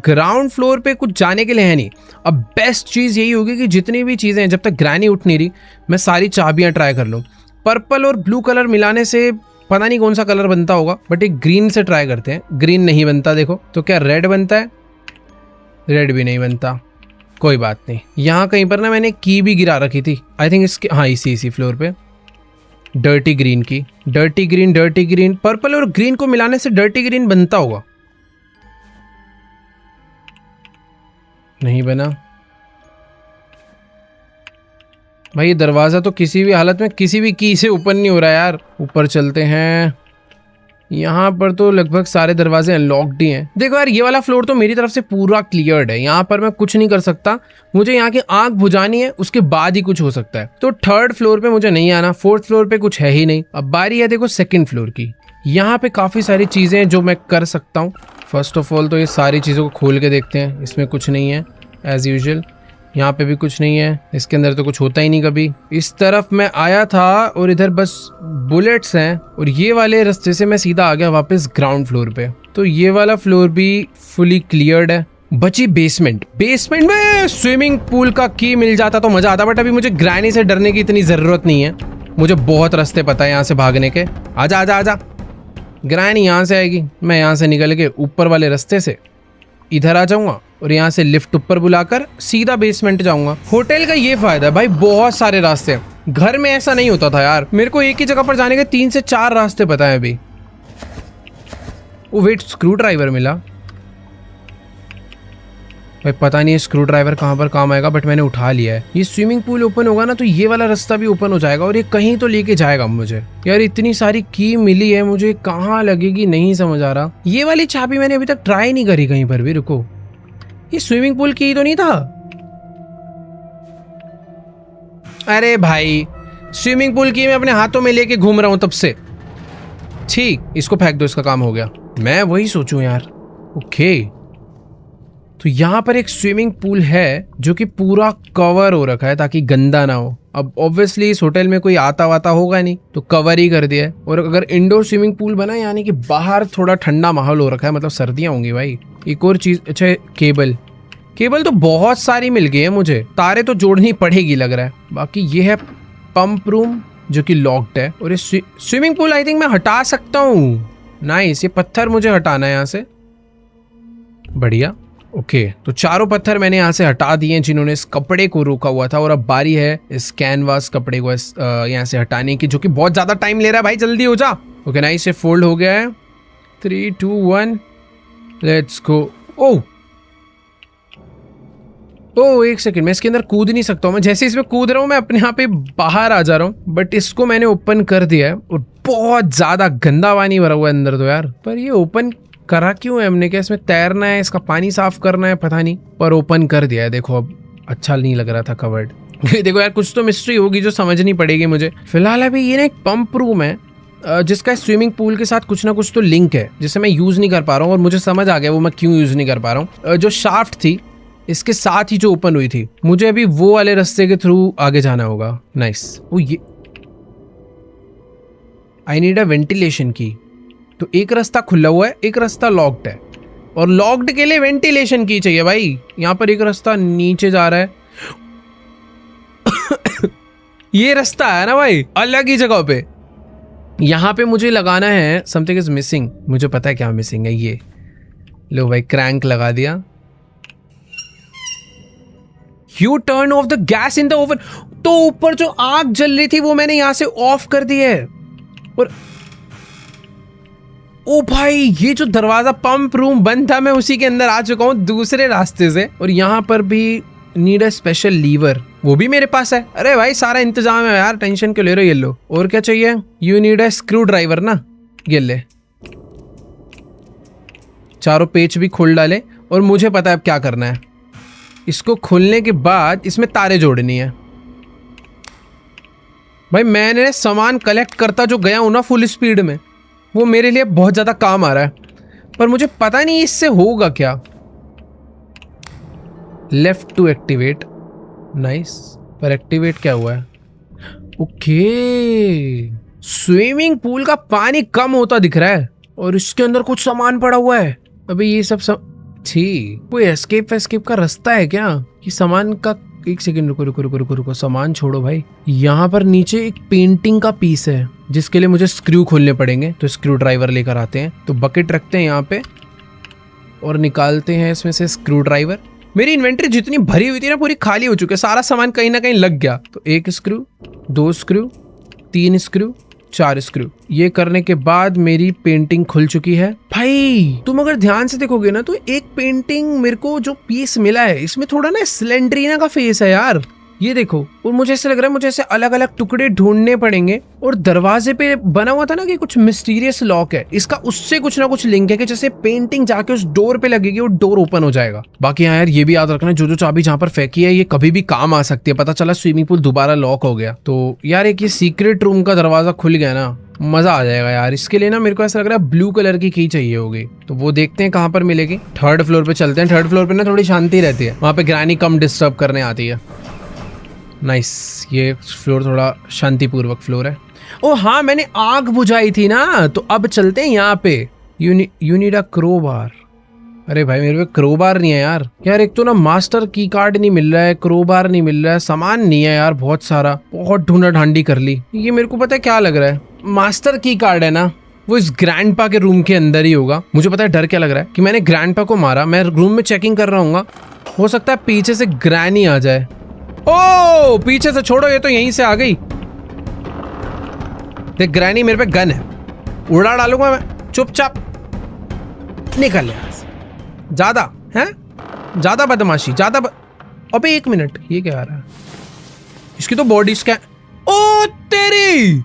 ग्राउंड फ्लोर पे कुछ जाने के लिए है नहीं। अब बेस्ट चीज़ यही होगी कि जितनी भी चीज़ें हैं जब तक ग्रैनी उठ नहीं रही मैं सारी चाबियाँ ट्राई कर लूँ। पर्पल और ब्लू कलर मिलाने से पता नहीं कौन सा कलर बनता होगा, बट एक ग्रीन से ट्राई करते हैं। ग्रीन नहीं बनता देखो, तो क्या रेड बनता है? रेड भी नहीं बनता, कोई बात नहीं। यहाँ कहीं पर ना मैंने की भी गिरा रखी थी, आई थिंक इसके, हाँ इसी फ्लोर पे। डर्टी ग्रीन की, डर्टी ग्रीन, पर्पल और ग्रीन को मिलाने से डर्टी ग्रीन बनता होगा। नहीं बना भाई, ये दरवाजा तो किसी भी हालत में किसी भी की से ओपन नहीं हो रहा यार। ऊपर चलते हैं, यहाँ पर तो लगभग सारे दरवाजे अनलॉक्ड ही हैं। देखो यार, ये वाला फ्लोर तो मेरी तरफ से पूरा क्लियर्ड है, यहाँ पर मैं कुछ नहीं कर सकता। मुझे यहाँ की आंख बुझानी है, उसके बाद ही कुछ हो सकता है। तो थर्ड फ्लोर पे मुझे नहीं आना, फोर्थ फ्लोर पे कुछ है ही नहीं। अब बारी है देखो सेकंड फ्लोर की। यहाँ पे काफी सारी चीजें हैं जो मैं कर सकता हूँ। फर्स्ट ऑफ ऑल तो ये सारी चीजों को खोल के देखते हैं, इसमें कुछ नहीं है एज यूजुअल। यहाँ पे भी कुछ नहीं है, इसके अंदर तो कुछ होता ही नहीं कभी। इस तरफ मैं आया था और इधर बस बुलेट्स हैं, और ये वाले रास्ते से मैं सीधा आ गया वापस ग्राउंड फ्लोर पे। तो ये वाला फ्लोर भी फुली क्लियर्ड है। बची बेसमेंट। बेसमेंट में स्विमिंग पूल का की मिल जाता तो मजा आता, बट अभी मुझे ग्रैनी से डरने की इतनी जरूरत नहीं है। मुझे बहुत रास्ते पता है यहाँ से भागने के। आजा आजा आजा, ग्रैनी यहाँ से आएगी, मैं यहाँ से निकल के ऊपर वाले रास्ते से इधर आ जाऊंगा और यहाँ से लिफ्ट ऊपर बुलाकर सीधा बेसमेंट जाऊंगा। होटल का ये फायदा है भाई, बहुत सारे रास्ते हैं। घर में ऐसा नहीं होता था यार, मेरे को एक ही जगह पर जाने के 3 से 4 रास्ते पता है अभी। ओ वेट, स्क्रू ड्राइवर मिला भाई, पता नहीं स्क्रू ड्राइवर कहाँ पर काम आएगा, बट मैंने उठा लिया है। ये स्विमिंग पूल ओपन होगा ना तो ये वाला रास्ता भी ओपन हो जाएगा, और ये कहीं तो लेके जाएगा मुझे। यार इतनी सारी की मिली है, मुझे कहाँ लगेगी नहीं समझ आ रहा। ये वाली चाबी मैंने अभी तक ट्राई नहीं करी कहीं पर भी। रुको, ये स्विमिंग पूल की तो नहीं था? अरे भाई, स्विमिंग पूल की मैं अपने हाथों में लेके घूम रहा हूं तब से। ठीक, इसको फेंक दो, इसका काम हो गया। मैं वही सोचूं यार। ओके, तो यहाँ पर एक स्विमिंग पूल है जो कि पूरा कवर हो रखा है ताकि गंदा ना हो। अब ऑब्वियसली इस होटल में कोई आता वाता होगा नहीं, तो कवर ही कर दिया है। और अगर इंडोर स्विमिंग पूल बना, यानी कि बाहर थोड़ा ठंडा माहौल हो रखा है, मतलब सर्दियां होंगी भाई। एक और चीज, अच्छा केबल तो बहुत सारी मिल गई है मुझे, तारे तो जोड़नी पड़ेगी लग रहा है। बाकी ये है पंप रूम जो कि लॉक्ड है, और ये स्विमिंग पूल आई थिंक मैं हटा सकता हूँ। नाइस, ये पत्थर मुझे हटाना है यहाँ से। बढ़िया, ओके, तो चारों पत्थर मैंने यहाँ से हटा दिए जिन्होंने इस कपड़े को रोका हुआ था, और अब बारी है इस कैनवास कपड़े को यहाँ से हटाने की, जो कि बहुत ज्यादा टाइम ले रहा है भाई, जल्दी हो जा। ओके नाइस, ये फोल्ड हो गया है। 3 2 1 लेट्स गो। ओ एक सेकंड, मैं इसके अंदर कूद नहीं सकता हूँ। मैं जैसे इसमें कूद रहा हूँ मैं अपने यहाँ पे बाहर आ जा रहा हूँ, बट इसको मैंने ओपन कर दिया है, और बहुत ज्यादा गंदा पानी भरा हुआ है अंदर तो यार। पर ये ओपन करा क्यों है हमने? क्या इसमें तैरना है, इसका पानी साफ करना है, पता नहीं, पर ओपन कर दिया है। देखो अब अच्छा नहीं लग रहा था कवर्ड। देखो यार, कुछ तो मिस्ट्री होगी जो समझनी पड़ेगी मुझे। फिलहाल अभी ये ना एक पंप रूम है जिसका स्विमिंग पूल के साथ कुछ ना कुछ तो लिंक है, जिसे मैं यूज नहीं कर पा रहा हूँ, और मुझे समझ आ गया वो मैं क्यों यूज नहीं कर पा रहा हूँ। जो शाफ्ट थी इसके साथ ही जो ओपन हुई थी, मुझे अभी वो वाले रास्ते के थ्रू आगे जाना होगा। नाइस, ओ ये आई नीड अ वेंटिलेशन की। तो एक रास्ता खुला हुआ है, एक रास्ता लॉक्ड है, और लॉक्ड के लिए वेंटिलेशन की चाहिए भाई। यहाँ पर एक रास्ता नीचे जा रहा है। ये रास्ता है ना भाई, अलग ही जगह पे। यहाँ पे मुझे लगाना है समथिंग इज मिसिंग। मुझे पता है क्या मिसिंग है। ये लो भाई, क्रैंक लगा दिया। U turn off the gas in the oven. तो ऊपर जो आग जल रही थी वो मैंने यहां से ऑफ कर दी है। और ओ भाई, ये जो दरवाजा पंप रूम बंद था, मैं उसी के अंदर आ चुका हूं दूसरे रास्ते से। और यहाँ पर भी नीड अ स्पेशल लीवर, वो भी मेरे पास है। अरे भाई सारा इंतजाम है यार, टेंशन क्यों ले रहे हो। ये लो, और क्या चाहिए? You need a screw driver ना, ये ले। चारों पेच भी खोल डाले, और मुझे पता है अब क्या करना है। इसको खोलने के बाद इसमें तारे जोड़नी है। भाई मैंने सामान कलेक्ट करता जो गया हूं ना फुल स्पीड में, वो मेरे लिए बहुत ज्यादा काम आ रहा है, पर मुझे पता नहीं इससे होगा क्या। लेफ्ट टू एक्टिवेट, नाइस, पर एक्टिवेट क्या हुआ है? ओके, स्विमिंग पूल का पानी कम होता दिख रहा है, और इसके अंदर कुछ सामान पड़ा हुआ है। अभी ये सब ठीक, कोई एस्केप का रास्ता है क्या? कि सामान का एक सेकंड रुको रुको रुको रुको रुको, सामान छोड़ो भाई। यहाँ पर नीचे एक पेंटिंग का पीस है जिसके लिए मुझे स्क्रू खोलने पड़ेंगे, तो स्क्रू ड्राइवर लेकर आते हैं। तो बकेट रखते हैं यहाँ पे और निकालते हैं इसमें से स्क्रू ड्राइवर। मेरी इन्वेंटरी जितनी भरी हुई थी ना पूरी खाली हो चुकी है, सारा सामान कहीं ना कहीं लग गया। तो 1 स्क्रू, 2 स्क्रू, 3 स्क्रू, 4 स्क्रू। ये करने के बाद मेरी पेंटिंग खुल चुकी है। भाई तुम अगर ध्यान से देखोगे ना तो एक पेंटिंग मेरे को जो पीस मिला है इसमें थोड़ा ना स्लेंडरीना का फेस है यार, ये देखो। और मुझे ऐसा लग रहा है मुझे ऐसे अलग अलग टुकड़े ढूंढने पड़ेंगे। और दरवाजे पे बना हुआ था ना कि कुछ मिस्टीरियस लॉक है, इसका उससे कुछ ना कुछ लिंक है कि जैसे पेंटिंग जाके उस डोर पे लगेगी और डोर ओपन हो जाएगा। बाकी हाँ यार ये भी याद रखना, जो जो चाबी जहाँ पर फेंकी है ये कभी भी काम आ सकती है। पता चला स्विमिंग पूल दोबारा लॉक हो गया तो यार एक ये सीक्रेट रूम का दरवाजा खुल गया ना, मजा आ जाएगा यार। इसके लिए ना मेरे को ऐसा लग रहा है ब्लू कलर की की चाहिए होगी, तो वो देखते हैं कहाँ पर मिलेगी। 3rd फ्लोर पे चलते हैं। 3rd फ्लोर पे ना थोड़ी शांति रहती है, वहाँ पे ग्रैनी कम डिस्टर्ब करने आती है। नाइस, ये फ्लोर थोड़ा शांतिपूर्वक फ्लोर है। ओ हाँ मैंने आग बुझाई थी ना, तो अब चलते हैं यहाँ पे। You need a crowbar. अरे भाई मेरे पे क्रोबार नहीं है यार। यार एक तो ना मास्टर की कार्ड नहीं मिल रहा है, क्रोबार नहीं मिल रहा है, सामान नहीं है यार बहुत सारा, बहुत ढूंढा ढांडी कर ली। ये मेरे को पता है क्या लग रहा है, मास्टर की कार्ड है ना वो इस ग्रैंडपा के रूम के अंदर ही होगा। मुझे पता है डर क्या लग रहा है कि मैंने ग्रैंडपा को मारा, मैं रूम में चेकिंग कर रहा हूँ, हो सकता है पीछे से ग्रैनी आ जाए। ओ पीछे से छोड़ो, ये तो यहीं से आ गई। देख ग्रैनी मेरे पे गन है, उड़ा डालूंगा मैं, चुपचाप निकल यहाँ से। ज्यादा है, ज्यादा बदमाशी, अबे 1 मिनट, ये क्या आ रहा है? इसकी तो बॉडी स्कैन। ओ तेरी,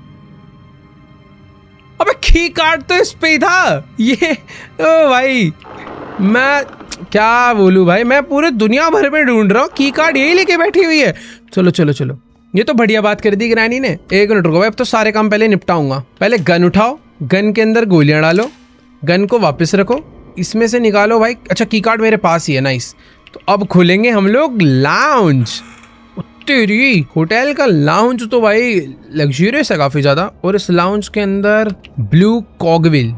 अबे की कार्ड तो इस पे ही था ये। ओ भाई मैं क्या बोलूं भाई, मैं पूरे दुनिया भर में ढूंढ रहा हूँ, की कार्ड यही लेके बैठी हुई है। चलो चलो चलो, ये तो बढ़िया बात कर दी ग्रैनी ने। 1 मिनट रुको भाई, अब तो सारे काम पहले निपटाऊंगा। पहले गन उठाओ, गन के अंदर गोलियां डालो, गन को वापस रखो, इसमें से निकालो भाई। अच्छा की कार्ड मेरे पास ही है, नाइस। तो अब खोलेंगे हम लोग लाउंज। तेरी होटल का लाउंज तो भाई लग्जरियस है काफी ज्यादा। और इस लाउंज के अंदर ब्लू कॉगविल,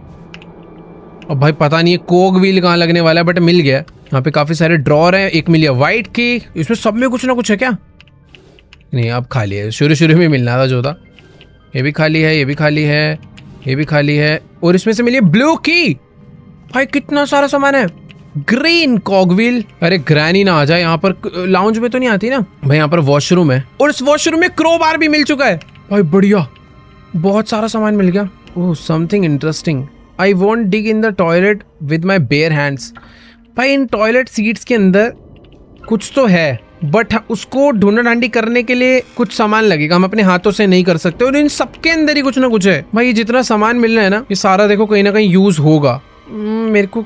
अब भाई पता नहीं है कॉगविल कहाँ लगने वाला है, बट मिल गया। यहाँ पे काफी सारे ड्रॉर हैं, एक मिल गया व्हाइट की, इसमें सब में कुछ ना कुछ है क्या? नहीं अब खाली है, शुरू में मिलना था जो था। ये भी खाली है, ये भी खाली है, ये भी खाली है, और इसमें से मिली ब्लू की। भाई कितना सारा सामान है। ग्रीन कॉगविल, अरे ग्रैनी ना आ जाए यहाँ पर, लाउंज में तो नहीं आती ना भाई। यहाँ पर वॉशरूम है और इस वॉशरूम में क्रोबार भी मिल चुका है भाई, बढ़िया, बहुत सारा सामान मिल गया। Oh something interesting. I want dig in the toilet with my bare hands. भाई इन टॉयलेट सीट्स के अंदर कुछ तो है, बट उसको ढूंढा ढांडी करने के लिए कुछ सामान लगेगा, हम अपने हाथों से नहीं कर सकते। और इन सबके अंदर ही कुछ ना कुछ है भाई। ये जितना सामान मिल रहा है ना, ये सारा देखो कहीं ना कहीं यूज होगा। मेरे को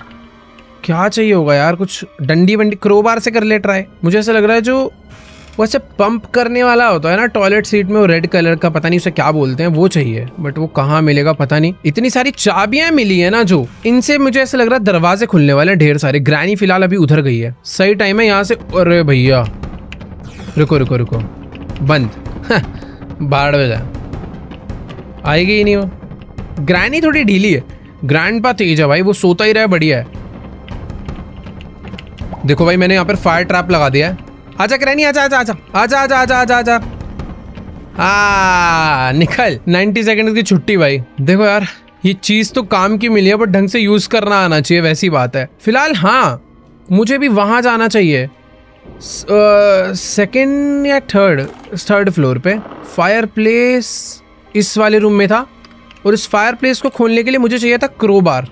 क्या चाहिए होगा यार, कुछ डंडी वंडी, क्रोबार से कर ले ट्राई। मुझे ऐसा लग रहा है जो वैसे पंप करने वाला होता है ना टॉयलेट सीट में, वो रेड कलर का, पता नहीं उसे क्या बोलते हैं, वो चाहिए, बट वो कहाँ मिलेगा पता नहीं। इतनी सारी चाबियां मिली है ना जो, इनसे मुझे ऐसा लग रहा है दरवाजे खुलने वाले ढेर सारे। ग्रैनी फिलहाल अभी उधर गई है, सही टाइम है यहाँ से। अरे भैया रुको रुको रुको, बंद बाढ़ में जाए, आएगी ही नहीं वो। ग्रैनी थोड़ी ढीली है, ग्रैंडपा तेज है भाई, वो सोता ही रहा है, बढ़िया है। देखो भाई मैंने यहाँ पर फायर ट्रैप लगा दिया है। आजा ग्रैनी, आजा आजा आजा आजा आजा आजा आजा आजा, निकल। 90 सेकंड की छुट्टी भाई। देखो यार ये चीज तो काम की मिली है, बट ढंग से यूज करना आना चाहिए, वैसी बात है। फिलहाल हाँ मुझे भी वहां जाना चाहिए, 2nd या 3rd फ्लोर पे। फायर प्लेस इस वाले रूम में था, और इस फायर प्लेस को खोलने के लिए मुझे चाहिए था क्रोबार।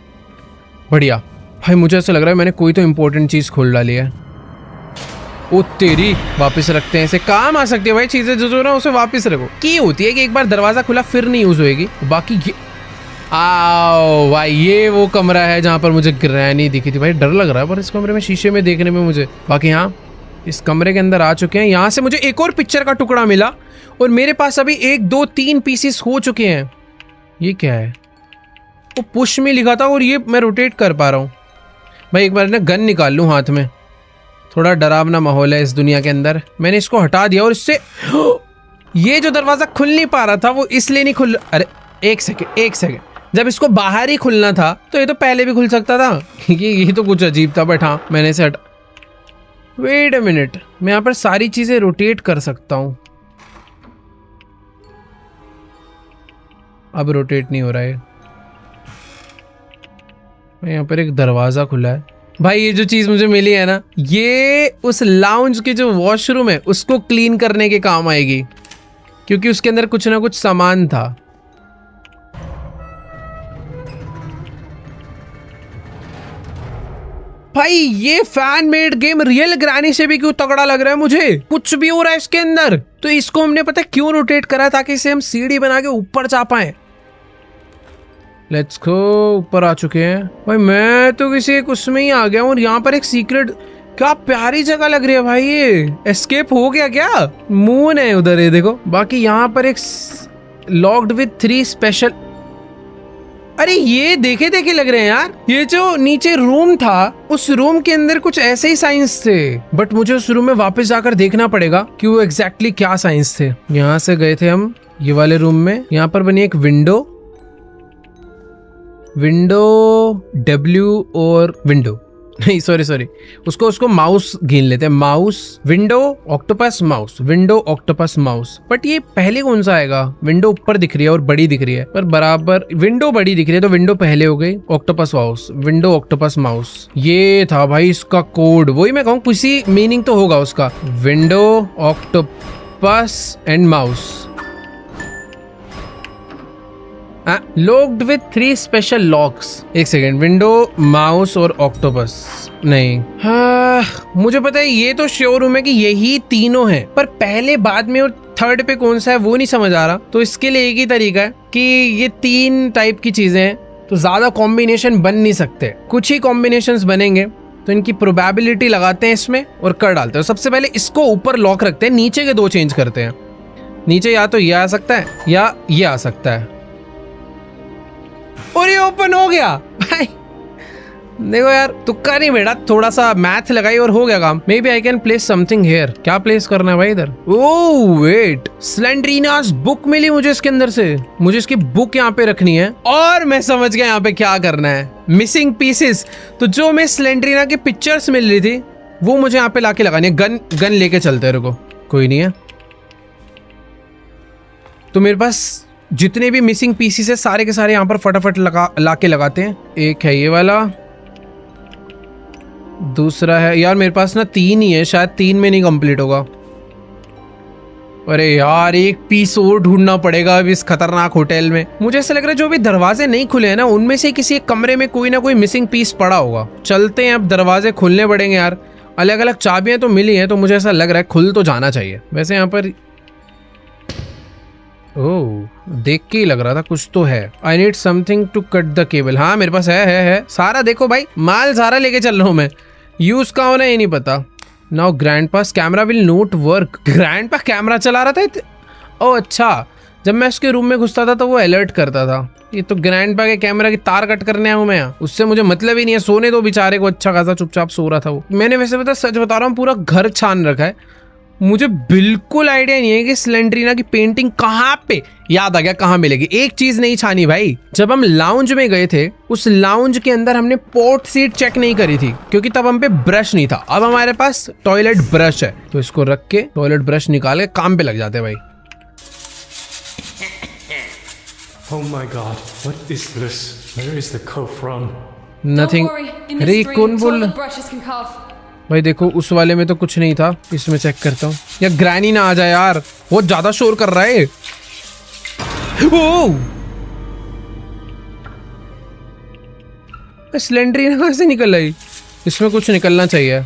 बढ़िया भाई, मुझे ऐसा लग रहा है मैंने कोई तो इम्पोर्टेंट चीज खोल डाली है। ओ तेरी, वापस रखते हैं, इसे काम आ सकती है भाई चीजें जो ना, उसे वापस रखो। की होती है कि एक बार दरवाजा खुला फिर नहीं यूज होएगी। बाकी ये आओ भाई, ये वो कमरा है जहाँ पर मुझे ग्रैनी दिखी थी। भाई डर लग रहा है पर इस कमरे में, शीशे में देखने में मुझे। बाकी हाँ इस कमरे के अंदर आ चुके हैं। यहाँ से मुझे एक और पिक्चर का टुकड़ा मिला, और मेरे पास अभी 1 2 3 पीसेस हो चुके हैं। ये क्या है? वो पुश में लिखा था, और ये मैं रोटेट कर पा रहा हूँ। भाई एक बार ना गन निकाल लूँ हाथ में, थोड़ा डरावना माहौल है इस दुनिया के अंदर। मैंने इसको हटा दिया, और इससे ये जो दरवाजा खुल नहीं पा रहा था वो इसलिए नहीं खुल। अरे एक सेकेंड, जब इसको बाहर ही खुलना था तो ये तो पहले भी खुल सकता था। ये तो कुछ अजीब था, बट हाँ मैंने इसे हटा। वेट अ मिनट, मैं यहाँ पर सारी चीजें रोटेट कर सकता हूँ। अब रोटेट नहीं हो रहा है। यहाँ पर एक दरवाजा खुला है। भाई ये जो चीज मुझे मिली है ना, ये उस लाउंज के जो वॉशरूम है उसको क्लीन करने के काम आएगी, क्योंकि उसके अंदर कुछ ना कुछ सामान था। भाई ये fan made game real granny से भी क्यों तगड़ा लग रहा है मुझे। कुछ भी हो रहा है इसके अंदर। तो इसको हमने पता है क्यों रोटेट करा है, ताकि इसे हम सीढ़ी बना के ऊपर जा पाए। लेट्स गो, ऊपर आ चुके हैं। भाई मैं तो किसी एक उसमें ही आ गया हूँ, और यहाँ पर एक सीक्रेट, क्या प्यारी जगह लग रही है भाई। ये एस्केप हो गया क्या? मून है उधर, ये देखो। बाकी यहाँ पर एक लॉक्ड विद 3 स्पेशल, अरे ये देखे देखे लग रहे हैं यार। ये जो नीचे रूम था, उस रूम के अंदर कुछ ऐसे ही साइंस थे, बट मुझे उस रूम में वापस जाकर देखना पड़ेगा कि वो एग्जैक्टली क्या साइंस थे। यहाँ से गए थे हम ये वाले रूम में। यहाँ पर बनी एक विंडो W और विंडो नहीं, सॉरी उसको माउस गिन लेते हैं। Mouse, window, octopus, mouse, window, octopus, mouse. But ये पहले कौन सा आएगा? विंडो ऊपर दिख रही है और बड़ी दिख रही है, पर बराबर विंडो बड़ी दिख रही है, तो विंडो पहले हो गई। Octopus mouse, window, octopus, mouse. ये था भाई इसका कोड। वही मैं कहूँ, किसी मीनिंग तो होगा उसका। Window, octopus and mouse. Locked with 3 special locks. एक सेकेंड, विंडो, माउस और ऑक्टोपस नहीं। मुझे पता है, ये तो श्योर हूं मैं कि यही तीनों हैं, पर पहले, बाद में और थर्ड पे कौन सा है वो नहीं समझ आ रहा। तो इसके लिए एक ही तरीका है कि ये 3 टाइप की चीजें हैं, तो ज्यादा कॉम्बिनेशन बन नहीं सकते। कुछ ही कॉम्बिनेशंस बनेंगे, तो इनकी प्रोबेबिलिटी लगाते हैं इसमें और कर डालते हैं। सबसे पहले इसको ऊपर लॉक रखते हैं, नीचे के 2 चेंज करते हैं। नीचे या तो ये आ सकता है या ये आ सकता है, और ये ओपन हो गया। भाई देखो यार, तुक्का नहीं बेटा, थोड़ा सा मैथ लगाई और हो गया काम। Maybe I can place something here. क्या प्लेस करना है भाई इधर? ओह वेट, स्लेंड्रीनास बुक मिली मुझे इसके अंदर से। मुझे इसकी बुक यहाँ पे रखनी है, और मैं समझ गया यहाँ पे क्या करना है। Missing pieces. तो जो मैं स्लेंड्रीना की पिक्चर्स मिल रही थी, वो मुझे यहाँ पे लाके लगानी है। गन लेके चलते हैं। रुको, कोई नहीं है तो मेरे पास जितने भी मिसिंग पीसेस है सारे के सारे यहाँ पर फटाफट लाके लगाते हैं। एक है ये वाला, दूसरा है, यार मेरे पास ना 3 ही है, शायद 3 में नहीं कंप्लीट होगा। अरे यार, एक पीस और ढूंढना पड़ेगा अब इस खतरनाक होटल में। मुझे ऐसा लग रहा है जो भी दरवाजे नहीं खुले हैं ना, उनमें से किसी एक कमरे में कोई ना कोई मिसिंग पीस पड़ा होगा। चलते हैं, अब दरवाजे खुलने पड़ेंगे यार। अलग अलग चाबियां तो मिली हैं, तो मुझे ऐसा लग रहा है खुल तो जाना चाहिए। वैसे यहाँ पर ओह, देख के ही लग रहा था कुछ तो है। I need something to cut the cable. हाँ मेरे पास है सारा। देखो भाई, माल सारा लेके चल रहा हूँ मैं। यूज का होना ये नहीं पता। Now ग्रैंडपास camera will note work. Grandpa camera चला रहा था। ओह अच्छा, जब मैं उसके रूम में घुसता था तो वो अलर्ट करता था। ये तो ग्रैंडपा के कैमरा की तार कट करने आया हूँ मैं यहाँ। उससे मुझे मतलब ही नहीं है। सोने दो बेचारे को, अच्छा खासा चुपचाप सो रहा था वो। मैंने वैसे पता, सच बता रहा हूँ, पूरा घर छान रखा है। मुझे बिल्कुल आइडिया नहीं है कि स्लेंड्रीना की पेंटिंग कहाँ पे, याद आ गया कहाँ मिलेगी। एक चीज नहीं छानी भाई, जब हम लाउंज में गए थे, उस लाउंज के अंदर हमने पोर्ट सीट चेक नहीं करी थी, क्योंकि तब हम पे ब्रश नहीं था। अब हमारे पास टॉयलेट ब्रश है, तो इसको रख के टॉयलेट ब्रश निकाल के काम पे लग जाते हैं भाई। Oh my God, what is this? Where is the cough from? Nothing. Don't worry, in अरे this ये stream, कौन बोल? toilet brushes can cough. भाई देखो, उस वाले में तो कुछ नहीं था, इसमें चेक करता हूँ। या ग्रैनी ना आ जाए यार, बहुत ज्यादा शोर कर रहा है। ओह, स्लेंड्रीना कहाँ से निकल आई? इसमें कुछ निकलना चाहिए।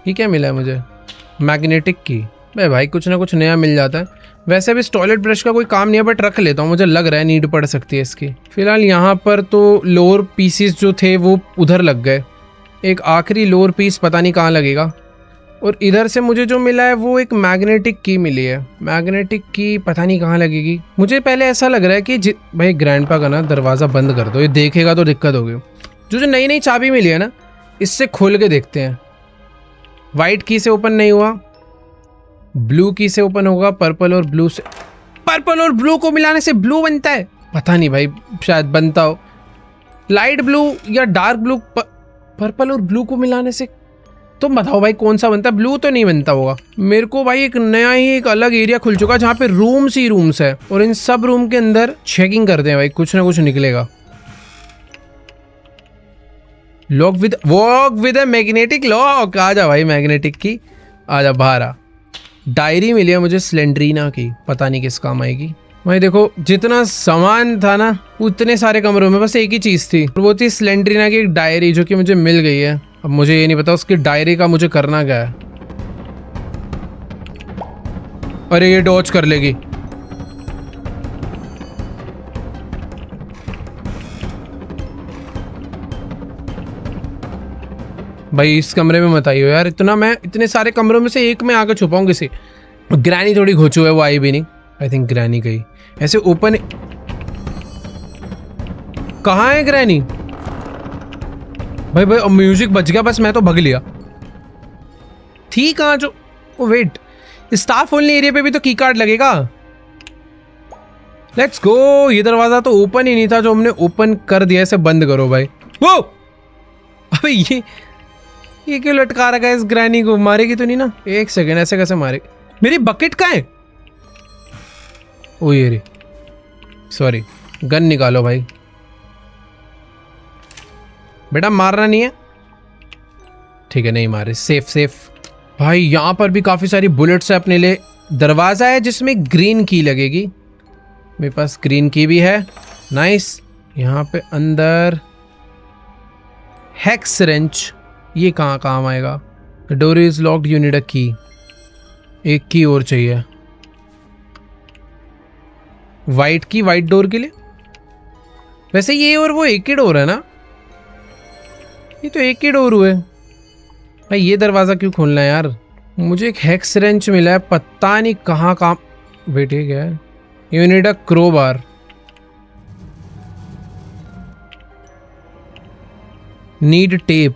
ये क्या मिला है मुझे? मैग्नेटिक की। भाई कुछ ना कुछ नया मिल जाता है। वैसे भी इस टॉयलेट ब्रश का कोई काम नहीं है, बट रख लेता हूँ, मुझे लग रहा है नीड पड़ सकती है इसकी। फिलहाल यहाँ पर तो लोअर पीसीस जो थे वो उधर लग गए। एक आखिरी लोअर पीस पता नहीं कहाँ लगेगा। और इधर से मुझे जो मिला है वो एक मैग्नेटिक की मिली है। मैग्नेटिक की पता नहीं कहाँ लगेगी। मुझे पहले ऐसा लग रहा है कि भाई ग्रैंडपा का ना दरवाज़ा बंद कर दो, ये देखेगा तो दिक्कत होगी। जो नई नई चाबी मिली है ना, इससे खोल के देखते हैं। वाइट की से ओपन नहीं हुआ, ब्लू की से ओपन होगा, पर्पल और ब्लू से। पर्पल और ब्लू को मिलाने से ब्लू बनता है? पता नहीं भाई, शायद बनता हो। लाइट ब्लू या डार्क ब्लू, पर्पल और ब्लू को मिलाने से तुम बताओ भाई कौन सा बनता है? ब्लू तो नहीं बनता होगा। मेरे को भाई एक नया ही एक अलग एरिया खुल चुका है जहाँ पे रूम्स ही रूम्स है और इन सब रूम के अंदर चेकिंग करते हैं भाई, कुछ ना कुछ निकलेगा। Lock with a magnetic lock. आ जा भाई मैग्नेटिक की, आ जा बाहर आ। डायरी मिली है मुझे स्लेंड्रीना की, पता नहीं किस काम आएगी। भाई देखो जितना सामान था ना उतने सारे कमरों में बस एक ही चीज थी, वो थी स्लेंड्रीना की एक डायरी जो कि मुझे मिल गई है। अब मुझे ये नहीं पता उसकी डायरी का मुझे करना क्या है। अरे ये डॉच कर लेगी। भाई इस कमरे में मत आइयो यार, मैं इतने सारे कमरों में से एक में आकर छुपाऊं किसी। ग्रैनी थोड़ी घोचू है, वो आई भी नहीं। आई थिंक ग्रैनी गई। ऐसे ओपन कहाँ है ग्रैनी? भाई भाई म्यूजिक बज गया, बस मैं तो भग लिया। थी कहाँ जो? Oh wait, staff only area पे भी तो की कार्ड लगेगा। Let's go. ये दरवाजा तो ओपन ही नहीं था जो हमने ओपन कर दिया। इसे बंद करो भाई। वो अबे ये क्यों लटका रखा है इस ग्रैनी को? मारेगी तो नहीं ना? एक सेकेंड, ऐसे कैसे मारे? मेरी बकेट कहाँ है? ओ ये रे, सॉरी। गन निकालो भाई। बेटा मारना नहीं है, ठीक है नहीं मारे। Safe safe. भाई यहाँ पर भी काफी सारी बुलेट्स है अपने लिए। दरवाजा है जिसमें ग्रीन की लगेगी, मेरे पास ग्रीन की भी है। नाइस। यहाँ पे अंदर हेक्स रेंच, ये कहाँ काम आएगा? The door is locked, you need अ की। एक की और चाहिए, वाइट की, वाइट डोर के लिए। वैसे ये और वो एक ही डोर है ना? ये तो एक ही डोर हुए भाई। ये दरवाजा क्यों खोलना है यार? मुझे एक हेक्स रेंच मिला है, पता नहीं कहाँ काम। वेट ये क्या है? You need a crowbar. Need tape.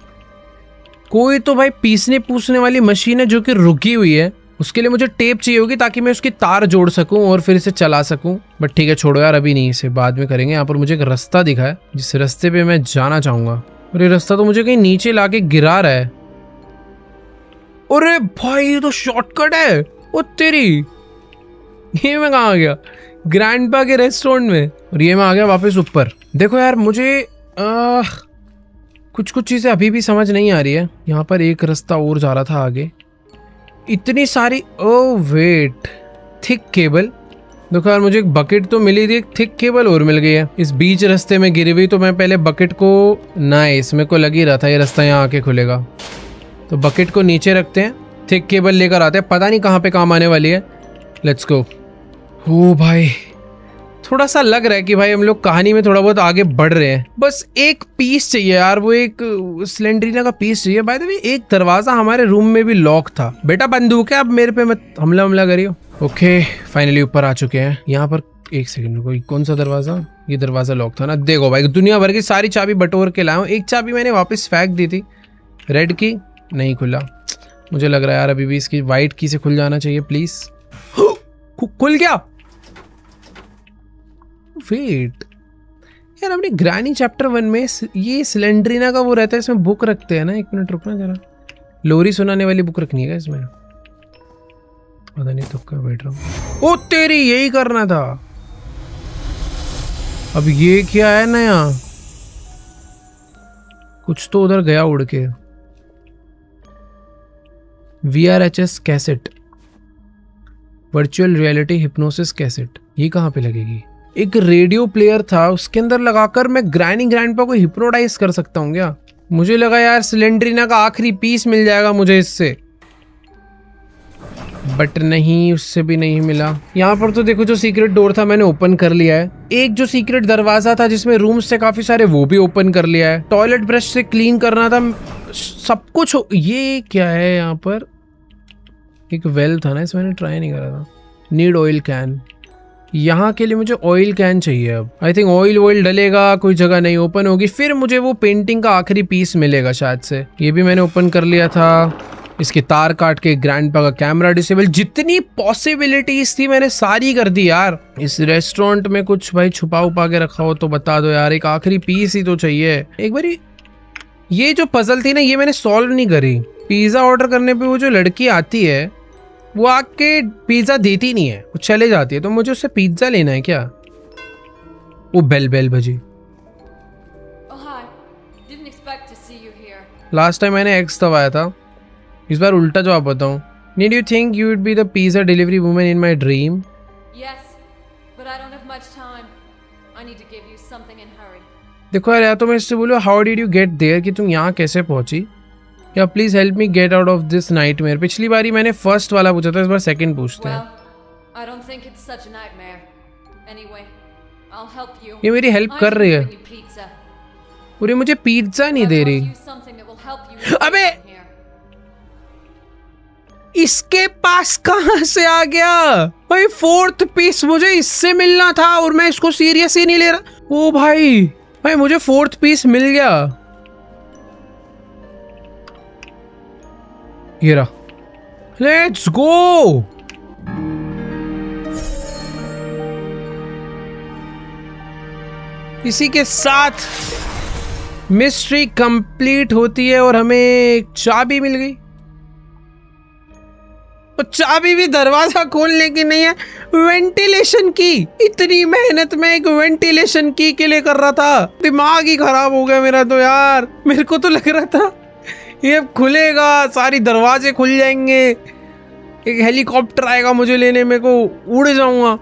कोई तो भाई पीसने पूसने वाली मशीन है जो कि रुकी हुई है, उसके लिए मुझे टेप चाहिए होगी ताकि मैं उसकी तार जोड़ सकूं और फिर इसे चला सकूं। बट ठीक है छोड़ो यार, अभी नहीं, इसे बाद में करेंगे। यहाँ पर मुझे एक रास्ता दिखा है जिस रास्ते पे मैं जाना चाहूंगा, और ये रास्ता तो मुझे कहीं नीचे लाके गिरा रहा है। अरे भाई ये तो शॉर्टकट है। ओ तेरी, ये मैं कहाँ आ गया? ग्रैंडपा के रेस्टोरेंट में। और ये मैं आ गया वापस ऊपर। देखो यार मुझे कुछ चीजें अभी भी समझ नहीं आ रही है। यहाँ पर एक रास्ता और जा रहा था आगे, इतनी सारी। Oh wait, thick cable. देखो यार मुझे एक बकेट तो मिली थी, एक थिक केबल और मिल गई है इस बीच रास्ते में गिरी हुई। तो मैं पहले बकेट को, नाइस, मेरे को लग ही रहा था ये रास्ता यहाँ आके खुलेगा। तो बकेट को नीचे रखते हैं, थिक केबल लेकर आते हैं, पता नहीं कहाँ पे काम आने वाली है। Let's go. ओ भाई थोड़ा सा लग रहा है कि भाई हम लोग कहानी में थोड़ा बहुत आगे बढ़ रहे हैं। बस एक पीस चाहिए यार, वो एक स्लेंड्रीना का पीस चाहिए। बाय द वे एक दरवाजा हमारे रूम में भी लॉक था। बेटा बंदूक है, अब मेरे पे मत हमला करियो। ओके फाइनली ऊपर आ चुके हैं। यहाँ पर एक सेकंड रुको, कौन सा दरवाजा? ये दरवाजा लॉक था ना। देखो भाई दुनिया भर की सारी चाबी बटोर के लाया हूँ। एक चाबी मैंने वापस फेंक दी थी, रेड की, नहीं खुला। मुझे लग रहा है यार अभी भी इसकी व्हाइट की से खुल जाना चाहिए प्लीज। खुल गया। वेट यार, अपनी ग्रैनी चैप्टर 1 में ये स्लेंड्रीना का वो रहता है, इसमें बुक रखते हैं ना। एक मिनट रुकना जरा, लोरी सुनाने वाली बुक रखनी है इसमें। पता नहीं तो क्या बैठ रहा हूँ। ओ तेरी, यही करना था। अब ये क्या है नया? कुछ तो उधर गया उड़ के। VRHS cassette, virtual reality hypnosis cassette. ये कहाँ पे लगेगी? एक रेडियो प्लेयर था, उसके अंदर लगाकर मैं ग्रैंडपा को हिप्नोटाइज कर सकता हूँ क्या? मुझे लगा यार स्लेंड्रीना का आखिरी पीस मिल जाएगा मुझे इससे, बट नहीं, उससे भी नहीं मिला। यहाँ पर तो देखो जो सीक्रेट डोर था मैंने ओपन कर लिया है। एक जो सीक्रेट दरवाजा था जिसमें रूम्स थे काफी सारे, वो भी ओपन कर लिया है। टॉयलेट ब्रश से क्लीन करना था, सब कुछ। ये क्या है यहाँ पर? एक वेल था ना, इसमें मैंने ट्राई नहीं करा था। नीड ऑयल कैन, यहाँ के लिए मुझे ऑयल कैन चाहिए। अब आई थिंक ऑयल डलेगा, कोई जगह नहीं ओपन होगी, फिर मुझे वो पेंटिंग का आखिरी पीस मिलेगा शायद से। ये भी मैंने ओपन कर लिया था। इसके तार काट के ग्रैंडपा का कैमरा डिसेबल। जितनी पॉसिबिलिटीज थी मैंने सारी कर दी यार। इस रेस्टोरेंट में कुछ भाई छुपा उपा के रखा हो तो बता दो यार, एक आखिरी पीस ही तो चाहिए। एक बारी ये जो पजल थी ना, ये मैंने सॉल्व नहीं करी। पिज्ज़ा ऑर्डर करने पे वो जो लड़की आती है वो आके पिज्ज़ा देती नहीं है, वो चले जाती है। तो मुझे उससे पिज्ज़ा लेना है क्या? वो बेल बेल बजी। Oh, hi. Didn't expect to see you here. Last time मैंने एक्स दबाया था, इस बार उल्टा जवाब बताऊं। Did you think you would be the pizza delivery woman in my dream? Yes, but I don't have much time. I need to give you something in hurry. देखो यार, या तो मैं इससे बोलूँ how did you get there, कि तुम यहाँ कैसे पहुंची, या please help me get out of this nightmare. पिछली बारी मैंने फर्स्ट वाला पूछा था, इस बार सेकंड पूछते हैं। Well, I don't think it's such a nightmare. Anyway, I'll help you. ये मेरी हेल्प I कर can रही है, bring you pizza. पूरी मुझे पिज्जा नहीं I दे brought रही। you something that will help you escape अबे! from here. इसके पास कहां से आ गया भाई? फोर्थ पीस मुझे इससे मिलना था और मैं इसको सीरियस ही नहीं ले रहा। ओ भाई, भाई मुझे फोर्थ पीस मिल गया। ये रहा, लेट्स गो। इसी के साथ मिस्ट्री कंप्लीट होती है और हमें एक चाबी मिल गई। और चाबी भी दरवाजा खोलने की नहीं है, वेंटिलेशन की। इतनी मेहनत में एक वेंटिलेशन की के लिए कर रहा था, दिमाग ही खराब हो गया मेरा तो यार। मेरे को तो लग रहा था ये खुलेगा, सारी दरवाजे खुल जाएंगे, एक हेलीकॉप्टर आएगा मुझे लेने, मेरे को उड़ जाऊंगा।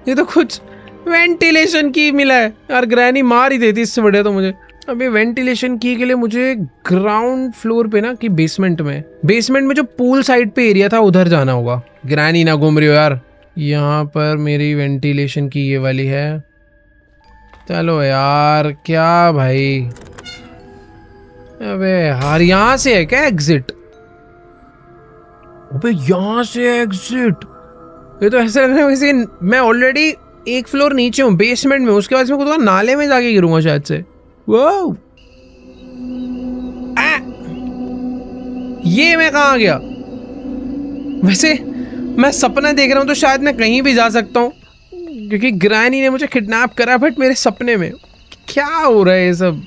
ये तो कुछ वेंटिलेशन की मिला है यार। ग्रैनी मार ही देती इससे बढ़िया तो मुझे। अभी वेंटिलेशन की के लिए मुझे ग्राउंड फ्लोर पे ना कि बेसमेंट में जो पूल साइड पे एरिया था उधर जाना होगा। ग्रैनी ना घूम रही हो यार। यहाँ पर मेरी वेंटिलेशन की ये वाली है। चलो यार, क्या भाई, अबे यार यहाँ से है क्या एग्जिट? अबे यहाँ से एग्जिट? ये तो ऐसा लग रहा है वैसे मैं ऑलरेडी एक फ्लोर नीचे हूँ, बेसमेंट में, उसके बाद मैं खुद नाले में जाके गिरूंगा शायद से। वो ये मैं कहाँ गया? वैसे मैं सपना देख रहा हूँ तो शायद मैं कहीं भी जा सकता हूँ, क्योंकि ग्रैनी ने मुझे किडनैप करा, बट मेरे सपने में। क्या हो रहा है ये सब?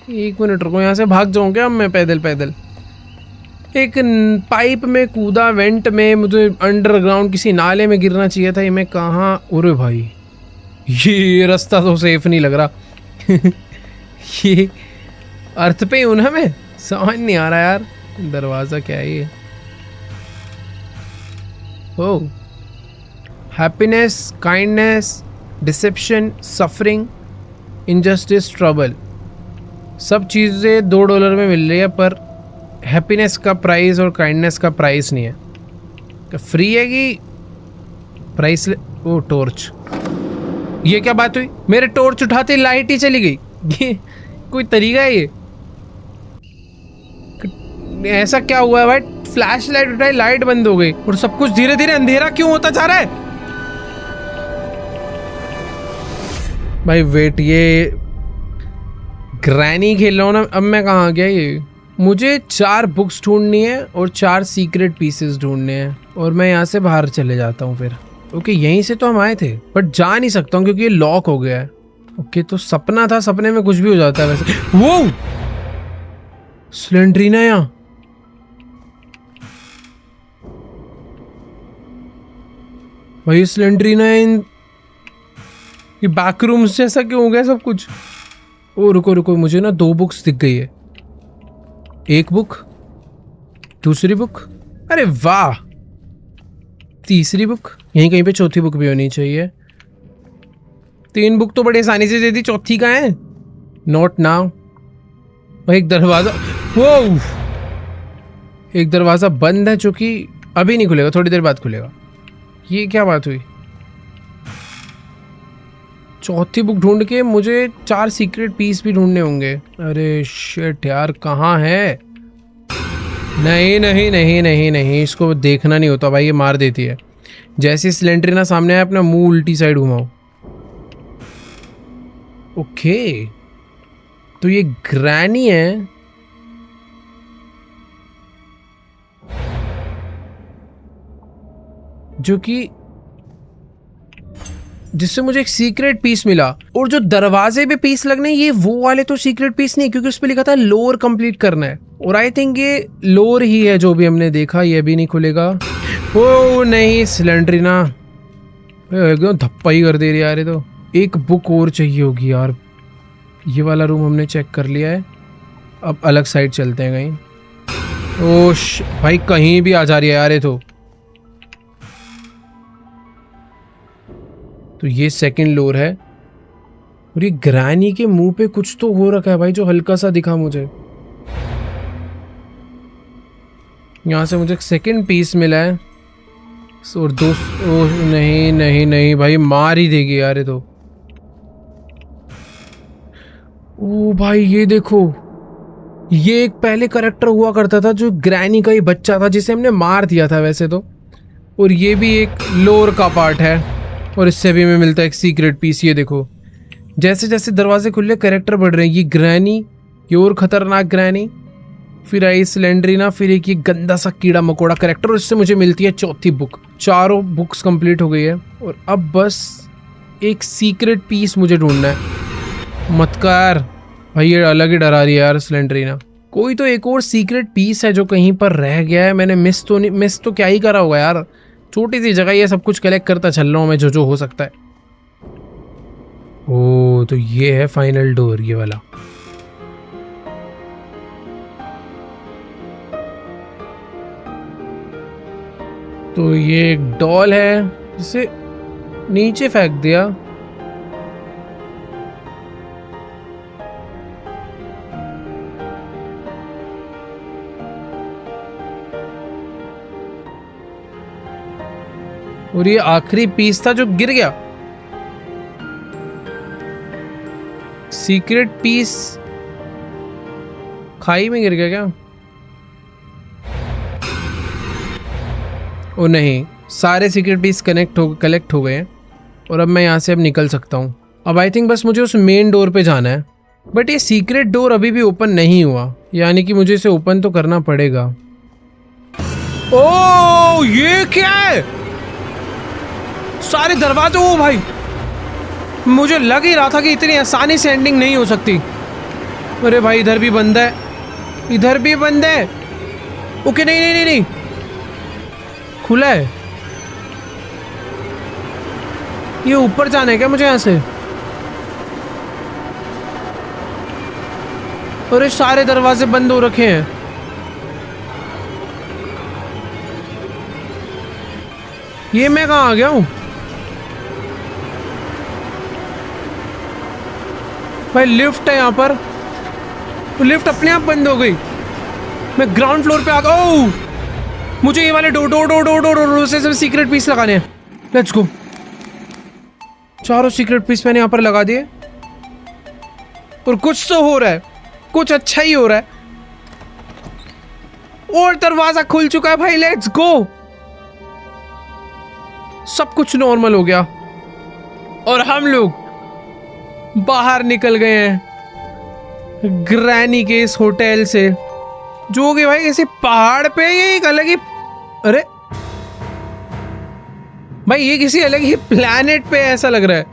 एक मिनट रुको, यहाँ से भाग जाऊँ क्या मैं पैदल पैदल? एक पाइप में कूदा, वेंट में, मुझे अंडरग्राउंड किसी नाले में गिरना चाहिए था। ये मैं कहाँ? अरे भाई ये रास्ता तो सेफ नहीं लग रहा। ये अर्थ पे हूं ना मैं, समझ नहीं आ रहा यार। दरवाजा क्या है ये? Oh, happiness, kindness, deception, suffering, injustice, trouble, सब चीज़ें $2 में मिल रही है, पर हैप्पीनेस का प्राइस और काइंडनेस का प्राइस नहीं है। क्या फ्री है कि प्राइस? ओ टॉर्च, ये क्या बात हुई? मेरे टॉर्च उठाते लाइट ही चली गई। ये कोई तरीका है ये? ऐसा क्या हुआ है भाई? फ्लैश लाइट उठाई, लाइट बंद हो गई, और सब कुछ धीरे धीरे अंधेरा क्यों होता जा रहा है? भाई वेट, ये ग्रैनी खेल रहा हूँ ना, अब मैं कहाँ आ गया? ये मुझे 4 बुक्स ढूंढनी है और 4 सीक्रेट पीसेस ढूंढने हैं, और मैं यहाँ से बाहर चले जाता हूँ फिर। ओके, यहीं से तो हम आए थे, बट जा नहीं सकता हूँ क्योंकि ये लॉक हो गया है। ओके, तो सपना था, सपने में कुछ भी हो जाता है वैसे। वो स्लेंड्रीना यहाँ, भाई स्लेंड्रीना इन ये बैक रूम्स जैसा क्यों हो गया सब कुछ? ओ रुको रुको, मुझे ना 2 बुक्स दिख गई है। एक बुक, दूसरी बुक, अरे वाह, तीसरी बुक, यहीं कहीं पे चौथी बुक भी होनी चाहिए। 3 बुक तो बड़े आसानी से दे दी, चौथी कहाँ है? Not now. भाई एक दरवाजा, वो एक दरवाजा बंद है जो कि अभी नहीं खुलेगा, थोड़ी देर बाद खुलेगा। ये क्या बात हुई? चौथी बुक ढूंढ के मुझे 4 सीक्रेट पीस भी ढूंढने होंगे। अरे शिट यार, कहाँ है? नहीं नहीं नहीं नहीं नहीं, इसको देखना नहीं होता भाई, ये मार देती है। जैसे स्लेंड्रीना सामने आया, अपना मुंह उल्टी साइड घुमाओ। ओके, तो ये ग्रैनी है। जो कि जिससे मुझे एक सीक्रेट पीस मिला, और जो दरवाजे पे पीस लगने, ये वो वाले तो सीक्रेट पीस नहीं, क्योंकि उस पे लिखा था लोअर कंप्लीट करना है। और आई थिंक ये लोअर ही है जो भी हमने देखा, ये भी नहीं खुलेगा। ओ नहीं, सिलेंड्रीना एकदम धप्पा ही कर दे रही है यार। ये तो एक बुक और चाहिए होगी यार। ये वाला रूम हमने चेक कर लिया है, अब अलग साइड चलते हैं कहीं। ओश भाई कहीं भी आ जा रही है यार ये तो ये सेकंड फ्लोर है। और ये ग्रैनी के मुंह पे कुछ तो हो रखा है भाई, जो हल्का सा दिखा मुझे। यहाँ से मुझे सेकंड पीस मिला है। और दोस्त ओ नहीं नहीं नहीं भाई, मार ही देगी यार ये तो। ओ भाई ये देखो, ये एक पहले करेक्टर हुआ करता था जो ग्रैनी का ही बच्चा था, जिसे हमने मार दिया था वैसे तो। और ये भी एक लोअर का पार्ट है। और इससे भी हमें मिलता है एक सीक्रेट पीस। ये देखो, जैसे जैसे दरवाजे खुले कैरेक्टर बढ़ रहे हैं। ये ग्रैनी, ये और खतरनाक ग्रैनी, फिर आई सिलेंड्रीना, फिर एक ये गंदा सा कीड़ा मकोड़ा कैरेक्टर। और इससे मुझे मिलती है चौथी बुक। चारों बुक्स कंप्लीट हो गई है और अब बस एक सीक्रेट पीस मुझे ढूंढना है। मत कर भाई, ये अलग ही डरा रही है यार सिलेंड्रीना। कोई तो एक और सीक्रेट पीस है जो कहीं पर रह गया है। मैंने मिस तो क्या ही करा होगा यार। छोटी सी जगह, ये सब कुछ कलेक्ट करता चल रहा हूँ मैं, जो हो सकता है। ओ तो ये है फाइनल डोर, ये वाला। तो ये एक डॉल है जिसे नीचे फेंक दिया। और ये आखिरी पीस था जो गिर गया। सीक्रेट पीस खाई में गिर गया क्या? ओ नहीं, सारे सीक्रेट पीस कलेक्ट हो गए हैं और अब मैं यहाँ से अब निकल सकता हूँ। अब आई थिंक बस मुझे उस मेन डोर पे जाना है। बट ये सीक्रेट डोर अभी भी ओपन नहीं हुआ, यानी कि मुझे इसे ओपन तो करना पड़ेगा। ओ ये क्या है? सारे दरवाजे, ओ भाई मुझे लग ही रहा था कि इतनी आसानी से एंडिंग नहीं हो सकती। अरे भाई इधर भी बंद है, इधर भी बंद है। ओके नहीं नहीं नहीं नहीं, खुला है। ये ऊपर जाना है क्या मुझे यहाँ से? अरे सारे दरवाजे बंद हो रखे हैं। ये मैं कहाँ आ गया हूँ भाई? लिफ्ट है यहाँ पर, लिफ्ट अपने आप बंद हो गई। मैं ग्राउंड फ्लोर पे आ गया। ओह मुझे ये वाले डोर से सीक्रेट पीस लगाने हैं। लेट्स गो। चारों सीक्रेट पीस मैंने यहाँ पर लगा दिए और कुछ तो हो रहा है, कुछ अच्छा ही हो रहा है। और दरवाजा खुल चुका है भाई। Let's go. सब कुछ नॉर्मल हो गया और हम लोग बाहर निकल गए हैं ग्रैनी के इस होटल से, जो कि भाई किसी पहाड़ पे, ये एक अलग ही, अरे भाई ये किसी अलग ही प्लैनेट पे ऐसा लग रहा है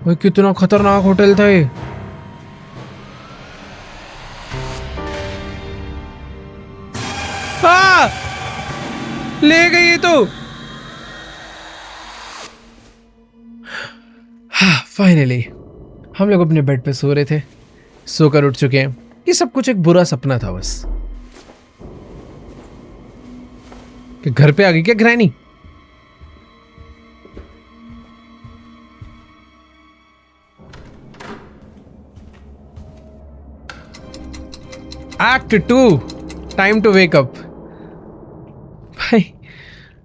भाई। कितना खतरनाक होटल था ये। ले गई तो। फाइनली हम लोग अपने बेड पे सो रहे थे, सोकर उठ चुके हैं। ये सब कुछ एक बुरा सपना था बस। कि घर पे आ गई क्या granny? Act 2, time to wake up. भाई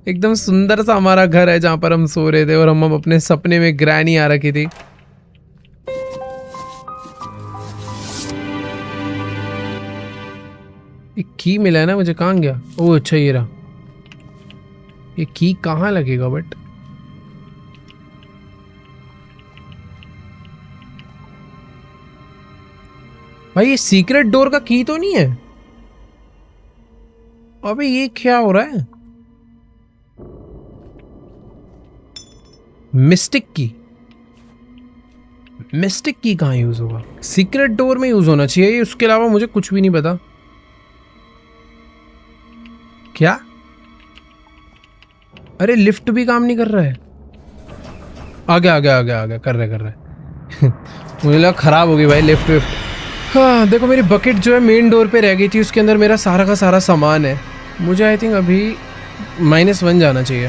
एकदम सुंदर सा हमारा घर है जहां पर हम सो रहे थे और हम अपने सपने में ग्रैनी आ रखी थी। एक की मिला है ना मुझे, कहाँ गया? ओह अच्छा ये रहा। ये की कहाँ लगेगा बट? भाई ये सीक्रेट डोर का की तो नहीं है? अबे ये क्या हो रहा है? मिस्टिक की। मिस्टिक की कहाँ यूज होगा? सीक्रेट डोर में यूज होना चाहिए, उसके अलावा मुझे कुछ भी नहीं पता। क्या? अरे लिफ्ट भी काम नहीं कर रहा है। आ गया कर रहे मुझे लगा खराब हो गई भाई लिफ्ट विफ्ट। हाँ देखो, मेरी बकेट जो है मेन डोर पे रह गई थी, उसके अंदर मेरा सारा का सारा सामान है। मुझे आई थिंक अभी -1 जाना चाहिए।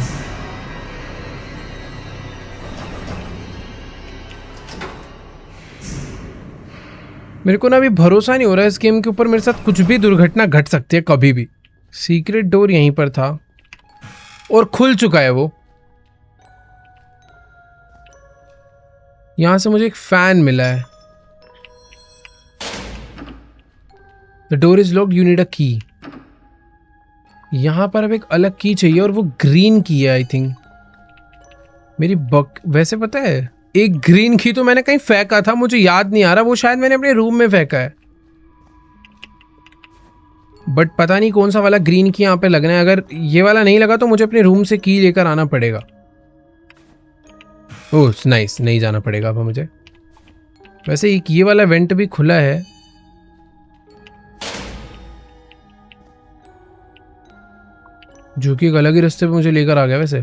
मेरे को ना अभी भरोसा नहीं हो रहा है इस गेम के ऊपर, मेरे साथ कुछ भी दुर्घटना घट सकती है कभी भी। सीक्रेट डोर यहीं पर था और खुल चुका है वो। यहां से मुझे एक फैन मिला है। The door is locked, you need अ की। यहां पर अब एक अलग की चाहिए और वो ग्रीन की है आई थिंक। मेरी वैसे पता है, एक ग्रीन की तो मैंने कहीं फेंका था, मुझे याद नहीं आ रहा, वो शायद मैंने अपने रूम में फेंका है, बट पता नहीं कौन सा वाला ग्रीन की यहाँ पे लगना है। अगर ये वाला नहीं लगा तो मुझे अपने रूम से की लेकर आना पड़ेगा। ओह नाइस, नहीं जाना पड़ेगा अब मुझे। वैसे एक ये वाला वेंट भी खुला है। जो कि एक अलग ही रास्ते पे मुझे लेकर आ गया वैसे,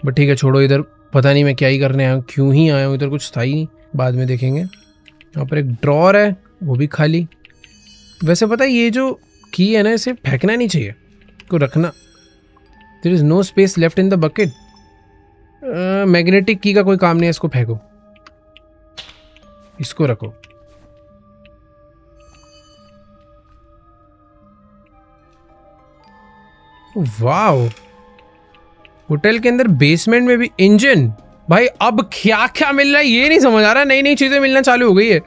बट ठीक है छोड़ो, इधर पता नहीं मैं क्या ही करने आया हूँ, क्यों ही आया हूँ, इधर कुछ था ही नहीं, बाद में देखेंगे। यहाँ पर एक ड्रॉर है, वो भी खाली। वैसे पता है ये जो की है ना, इसे फेंकना नहीं चाहिए, को रखना। There is no space left in the bucket. Magnetic key का कोई काम नहीं है, इसको फेंको, इसको रखो। वाओ, होटल के अंदर बेसमेंट में भी इंजन। भाई अब क्या क्या मिल रहा है ये नहीं समझ आ रहा, नई नई चीजें मिलना चालू हो गई है।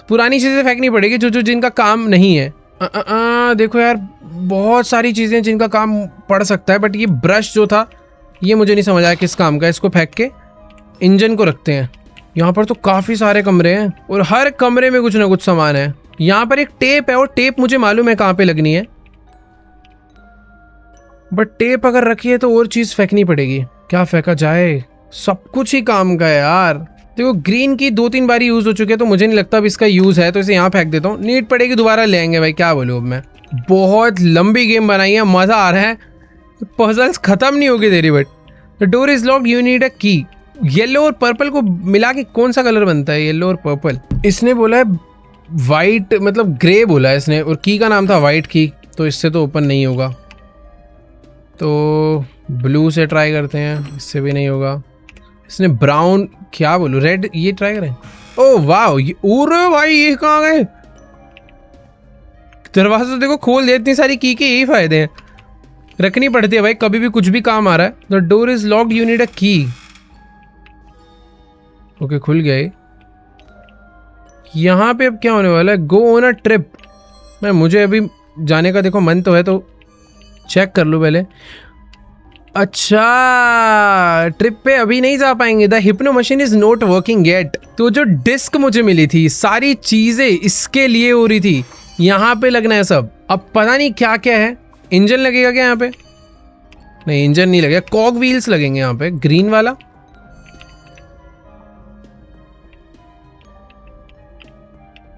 पुरानी चीजें फेंकनी पड़ेगी जो जिनका काम नहीं है। देखो यार, बहुत सारी चीजें जिनका काम पड़ सकता है, बट ये ब्रश जो था ये मुझे नहीं समझ आया किस काम का। इसको फेंक के इंजन को रखते हैं। यहाँ पर तो काफी सारे कमरे हैं और हर कमरे में कुछ ना कुछ सामान है। यहाँ पर एक टेप है और टेप मुझे मालूम है कहाँ पे लगनी है, बट टेप अगर रखी है तो और चीज फेंकनी पड़ेगी। क्या फेंका जाए? सब कुछ ही काम का है यार। देखो ग्रीन की 2-3 बारी यूज हो चुके हैं, तो मुझे नहीं लगता अब इसका यूज है, तो इसे यहाँ फेंक देता हूँ। नीड पड़ेगी दोबारा लेंगे भाई, क्या बोलूँ अब मैं। बहुत लंबी गेम बनाई है, मजा आ रहा है, पजल्स खत्म नहीं होगी तेरी। But the door is locked, you need अ की। येलो और पर्पल को मिला के कौन सा कलर बनता है? येलो और पर्पल। इसने बोला है वाइट, मतलब ग्रे बोला है इसने, और की का नाम था वाइट की, तो इससे तो ओपन नहीं होगा। तो ब्लू से ट्राई करते हैं, इससे भी नहीं होगा। इसने ब्राउन, क्या बोलूं, रेड, ये ट्राई करें। ओह वाह, ये ओरे भाई ये कहाँ गए? दरवाजा तो देखो खोल दिया। इतनी सारी की के यही फायदे हैं, रखनी पड़ती है भाई, कभी भी कुछ भी काम आ रहा है। The door is locked, you need अ की। ओके खुल गया ये। यहाँ पे अब क्या होने वाला है? Go on a trip. मैं मुझे अभी जाने का देखो मन तो है, तो चेक कर लो पहले। अच्छा, ट्रिप पे अभी नहीं जा पाएंगे। The hypno machine is not working yet. तो जो डिस्क मुझे मिली थी, सारी चीजें इसके लिए हो रही थी, यहाँ पे लगना है सब। अब पता नहीं क्या क्या है। इंजन लगेगा क्या यहाँ पे? नहीं इंजन नहीं लगेगा, कॉग व्हील्स लगेंगे यहाँ पे, ग्रीन वाला।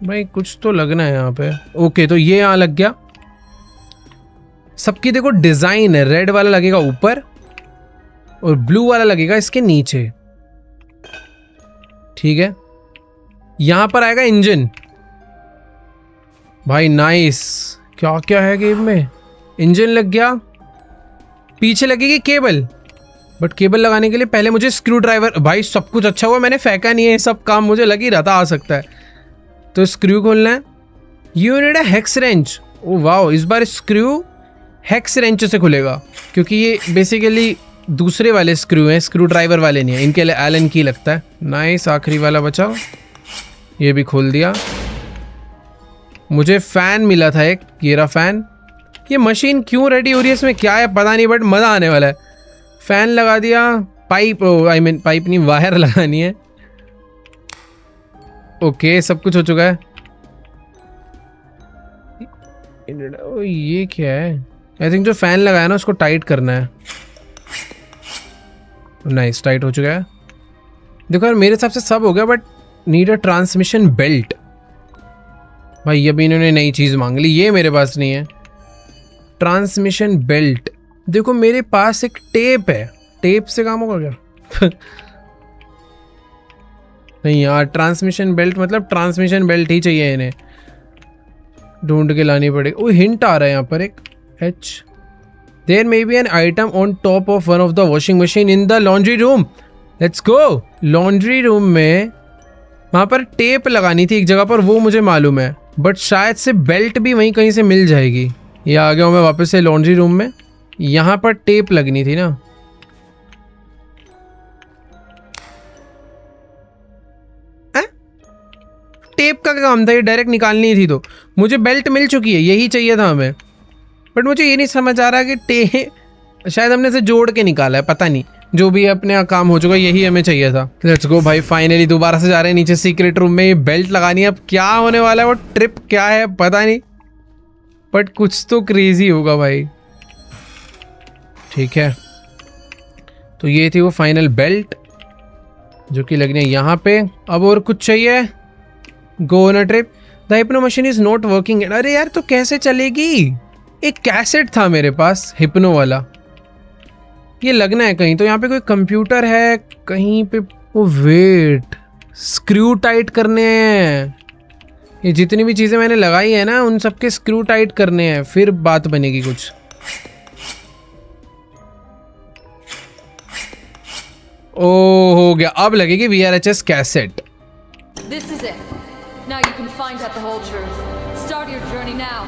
भाई कुछ तो लगना है यहाँ पे। ओके तो ये यहाँ लग गया। सबकी देखो डिजाइन है, रेड वाला लगेगा ऊपर और ब्लू वाला लगेगा इसके नीचे। ठीक है, यहां पर आएगा इंजन। भाई नाइस, क्या क्या है गेम में? इंजन लग गया, पीछे लगेगी केबल, बट केबल लगाने के लिए पहले मुझे स्क्रू ड्राइवर। भाई सब कुछ अच्छा हुआ मैंने फेंका नहीं है, सब काम मुझे लग ही रहा था आ सकता है। तो स्क्रू खोलना है। You need a hex wrench. Oh wow, इस बार स्क्रू हेक्स रेंच से खुलेगा, क्योंकि ये बेसिकली दूसरे वाले स्क्रू हैं, स्क्रू ड्राइवर वाले नहीं है, इनके लिए एलन की लगता है। नाइस, आखिरी वाला बचा, ये भी खोल दिया। मुझे फैन मिला था एक, ये रहा फैन। ये मशीन क्यों रेडी हो रही है, इसमें क्या है पता नहीं, बट मज़ा आने वाला है। फैन लगा दिया। पाइप, आई मीन पाइप नहीं, वायर लगानी है। ओके सब कुछ हो चुका है। ओ ये क्या है? आई थिंक जो फैन लगाया ना उसको टाइट करना है। नाइस, टाइट हो चुका है। देखो यार मेरे हिसाब से सब हो गया, but need a transmission belt. भाई अभी इन्होंने नई चीज मांग ली, ये मेरे पास नहीं है। ट्रांसमिशन बेल्ट, देखो मेरे पास एक टेप है, टेप से काम होगा क्या? नहीं यार, ट्रांसमिशन बेल्ट मतलब ट्रांसमिशन बेल्ट ही चाहिए इन्हें, ढूंढ के लानी पड़ेगी। वो हिंट आ रहा है यहाँ पर एक H. There may be an item on top of one of the washing machine in the laundry room. Let's go. Laundry room में वहाँ पर टेप लगानी थी एक जगह पर, वो मुझे मालूम है, बट शायद से बेल्ट भी वहीं कहीं से मिल जाएगी। ये आ गया हूँ मैं वापस से लॉन्ड्री रूम में। यहाँ पर टेप लगनी थी ना, टेप का काम था ये, डायरेक्ट निकालनी थी। तो मुझे बेल्ट मिल चुकी है, यही चाहिए था हमें, बट मुझे ये नहीं समझ आ रहा कि टेप शायद हमने इसे जोड़ के निकाला है, पता नहीं, जो भी अपने काम हो चुका, यही हमें चाहिए था। लेट्स गो भाई, फाइनली दोबारा से जा रहे हैं नीचे सीक्रेट रूम में। ये बेल्ट लगानी है, अब क्या होने वाला है, वो ट्रिप क्या है पता नहीं, बट कुछ तो क्रेजी होगा भाई। ठीक है, तो ये थी वो फाइनल बेल्ट जो कि लगनी है यहाँ पे। अब और कुछ चाहिए? Go on a trip, the hypno machine is not working. अरे यार, तो कैसे चलेगी? एक कैसेट था मेरे पास हिप्नो वाला, ये लगना है कहीं। तो यहाँ पे कोई कंप्यूटर है कहीं पे। ओ वेट, स्क्रू टाइट करने हैं। ये जितनी भी चीज़ें मैंने लगाई है ना, उन सबके स्क्रू टाइट करने हैं, फिर बात बनेगी कुछ। ओ हो गया, अब लगेगी VRHS cassette. This is it. Now you can find out the whole truth. Start your journey now.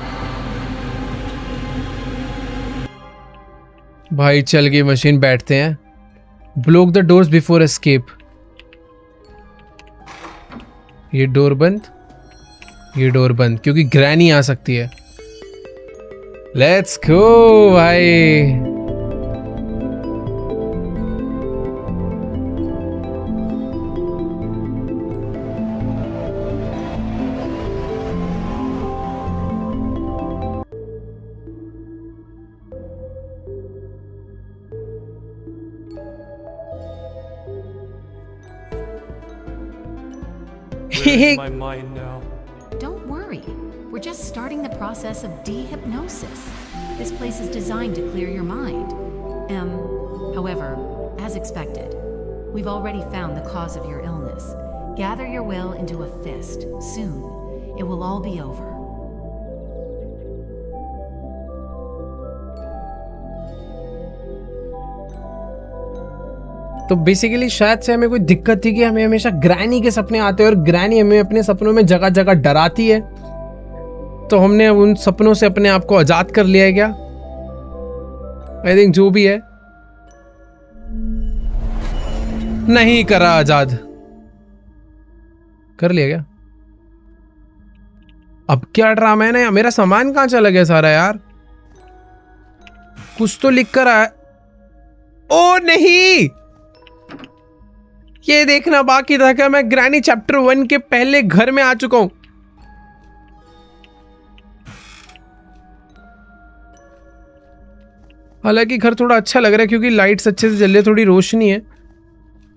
भाई चल गई मशीन, बैठते हैं। Block the doors before escape. ये डोर बंद, ये डोर बंद, क्योंकि ग्रैनी आ सकती है। लेट्स गो भाई। Where is my mind now? Don't worry. We're just starting the process of dehypnosis. This place is designed to clear your mind. However, as expected, we've already found the cause of your illness. Gather your will into a fist. Soon, it will all be over. तो basically शायद से हमें कोई दिक्कत थी कि हमें हमेशा ग्रैनी के सपने आते हैं और ग्रैनी हमें अपने सपनों में जगह जगह डराती है। तो हमने उन सपनों से अपने आप को आजाद कर लिया है क्या? आई थिंक जो भी है, नहीं करा आजाद, कर लिया क्या? अब क्या ड्रामा है ना, मेरा सामान कहां चला गया सारा यार? कुछ तो लिख कर आया। ओ नहीं, ये देखना बाकी था कि मैं ग्रैनी चैप्टर 1 के पहले घर में आ चुका हूं। हालांकि घर थोड़ा अच्छा लग रहा है क्योंकि लाइट्स अच्छे से जल रही है, थोड़ी रोशनी है,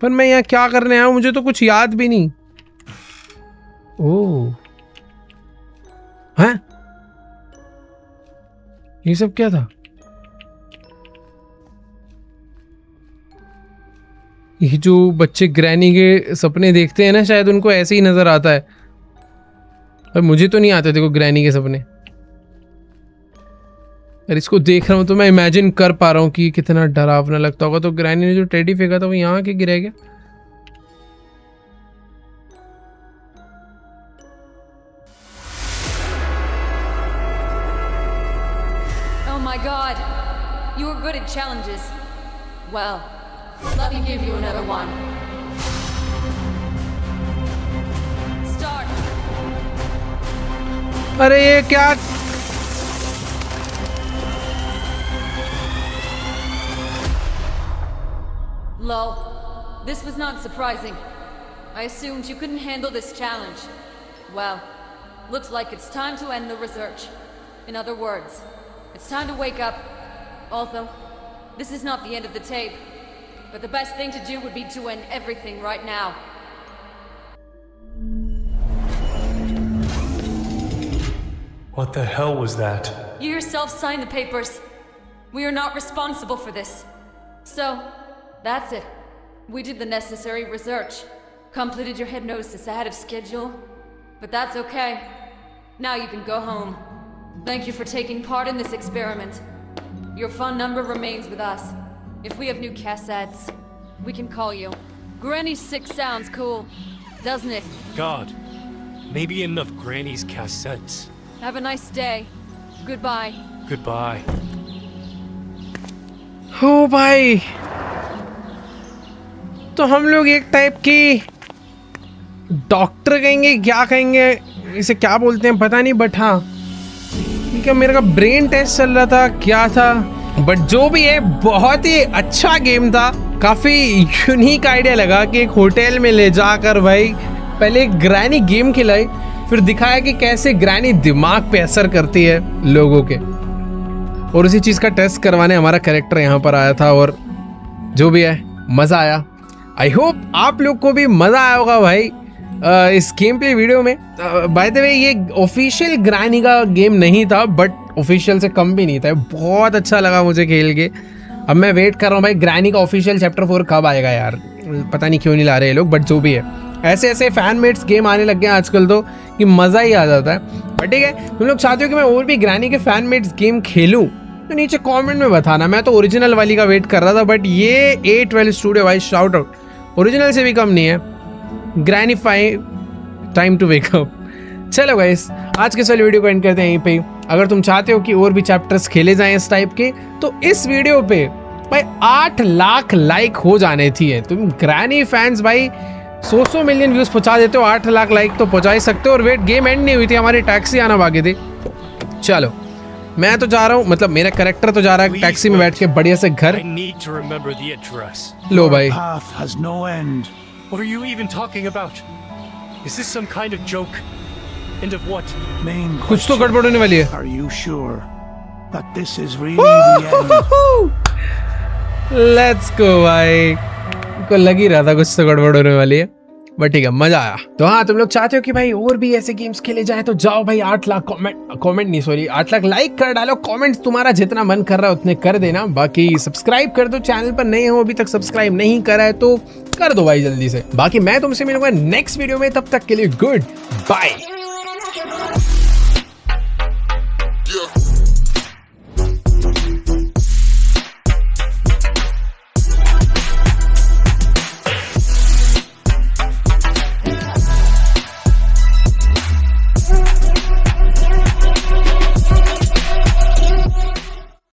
पर मैं यहाँ क्या करने आया हूं मुझे तो कुछ याद भी नहीं। ओह हैं, ये सब क्या था? ये जो बच्चे ग्रैनी के सपने देखते हैं ना, शायद उनको ऐसे ही नजर आता है, पर मुझे तो नहीं आते देखो ग्रैनी के सपने। और इसको देख रहा हूं तो मैं इमेजिन कर पा रहा हूं कि कितना डरावना लगता होगा। तो ग्रैनी ने जो टेडी फेंका था वो यहाँ के गिरा गया। Oh my god. You were good at challenges. Well, let me give you another one. Start. अरे ये क्या? Lol. This was not surprising. I assumed you couldn't handle this challenge. Well, looks like it's time to end the research. In other words, it's time to wake up. Although, this is not the end of the tape. But the best thing to do would be to end everything right now. What the hell was that? You yourself signed the papers. We are not responsible for this. So, that's it. We did the necessary research. Completed your hypnosis ahead of schedule. But that's okay. Now you can go home. Thank you for taking part in this experiment. Your phone number remains with us. If we have new cassettes, we can call you. Granny 6 sounds cool, doesn't it? God, maybe enough Granny's cassettes. Have a nice day. Goodbye. Goodbye. हो भाई, तो हम लोग एक type की doctor कहेंगे, क्या कहेंगे इसे, क्या बोलते हैं पता नहीं, बट हाँ ठीक है, मेरे का ब्रेन टेस्ट चल रहा था, क्या था, बट जो भी है बहुत ही अच्छा गेम था। काफी यूनिक आइडिया लगा कि एक होटल में ले जाकर भाई पहले एक ग्रैनी गेम खिलाई, फिर दिखाया कि कैसे ग्रैनी दिमाग पे असर करती है लोगों के, और उसी चीज का टेस्ट करवाने हमारा कैरेक्टर यहाँ पर आया था, और जो भी है मजा आया। आई होप आप लोग को भी मजा आया होगा भाई इस गेम प्ले वीडियो में। बाय द वे ये ऑफिशियल ग्रैनी का गेम नहीं था, बट ऑफिशियल से कम भी नहीं था, बहुत अच्छा लगा मुझे खेल के। अब मैं वेट कर रहा हूँ भाई ग्रैनी का ऑफिशियल चैप्टर 4 कब आएगा यार, पता नहीं क्यों नहीं ला रहे ये लोग, बट जो भी है ऐसे ऐसे फैन मेड्स गेम आने लग गए हैं आजकल तो कि मज़ा ही आ जाता है। बट ठीक है, तुम लोग चाहते हो कि मैं और भी ग्रैनी के फैन मेड्स गेम खेलूँ तो नीचे कमेंट में बताना। मैं तो ओरिजिनल वाली का वेट कर रहा था, बट ये A12 स्टूडियो भाई शाउट आउट, ओरिजिनल से भी कम नहीं है। Granny 5 time to wake up. चलो गाइस, आज के सारे वीडियो को एंड करते हैं यहीं पे। अगर तुम चाहते हो कि और भी चैप्टर्स खेले जाएं इस टाइप के, तो इस वीडियो पे भाई 8 लाख लाइक हो जाने चाहिए। तुम ग्रैनी फैंस भाई 100 मिलियन व्यूज पहुंचा देते हो, 8 लाख लाइक तो पहुंचा ही सकते हो। और वेट, गेम एंड नहीं हुई थी, हमारी टैक्सी आना बाकी थी। चलो मैं तो जा रहा हूँ, मतलब मेरा कैरेक्टर तो जा रहा है टैक्सी में बैठ के बढ़िया से घर। I need to remember the address. लो भाई, Path has no end. What are you even talking about? Is this some kind of joke? End of what? Main कुछ तो question. गड़बड़ होने वाली है। Are you sure that this is really the end? Let's go भाई, को लग ही रहा था कुछ तो गड़बड़ होने वाली है, बट ठीक है मजा आया। तो हाँ, तुम लोग चाहते हो कि भाई और भी ऐसे गेम्स खेले जाए तो जाओ भाई 8 लाख कमेंट नहीं सॉरी 8 लाख लाइक कर डालो। कमेंट्स तुम्हारा जितना मन कर रहा है उतने कर देना। बाकी सब्सक्राइब कर दो, चैनल पर नए हो अभी तक सब्सक्राइब नहीं करा है तो कर दो भाई जल्दी से। बाकी मैं तुमसे मिलूंगा नेक्स्ट वीडियो में, तब तक के लिए गुड बाय।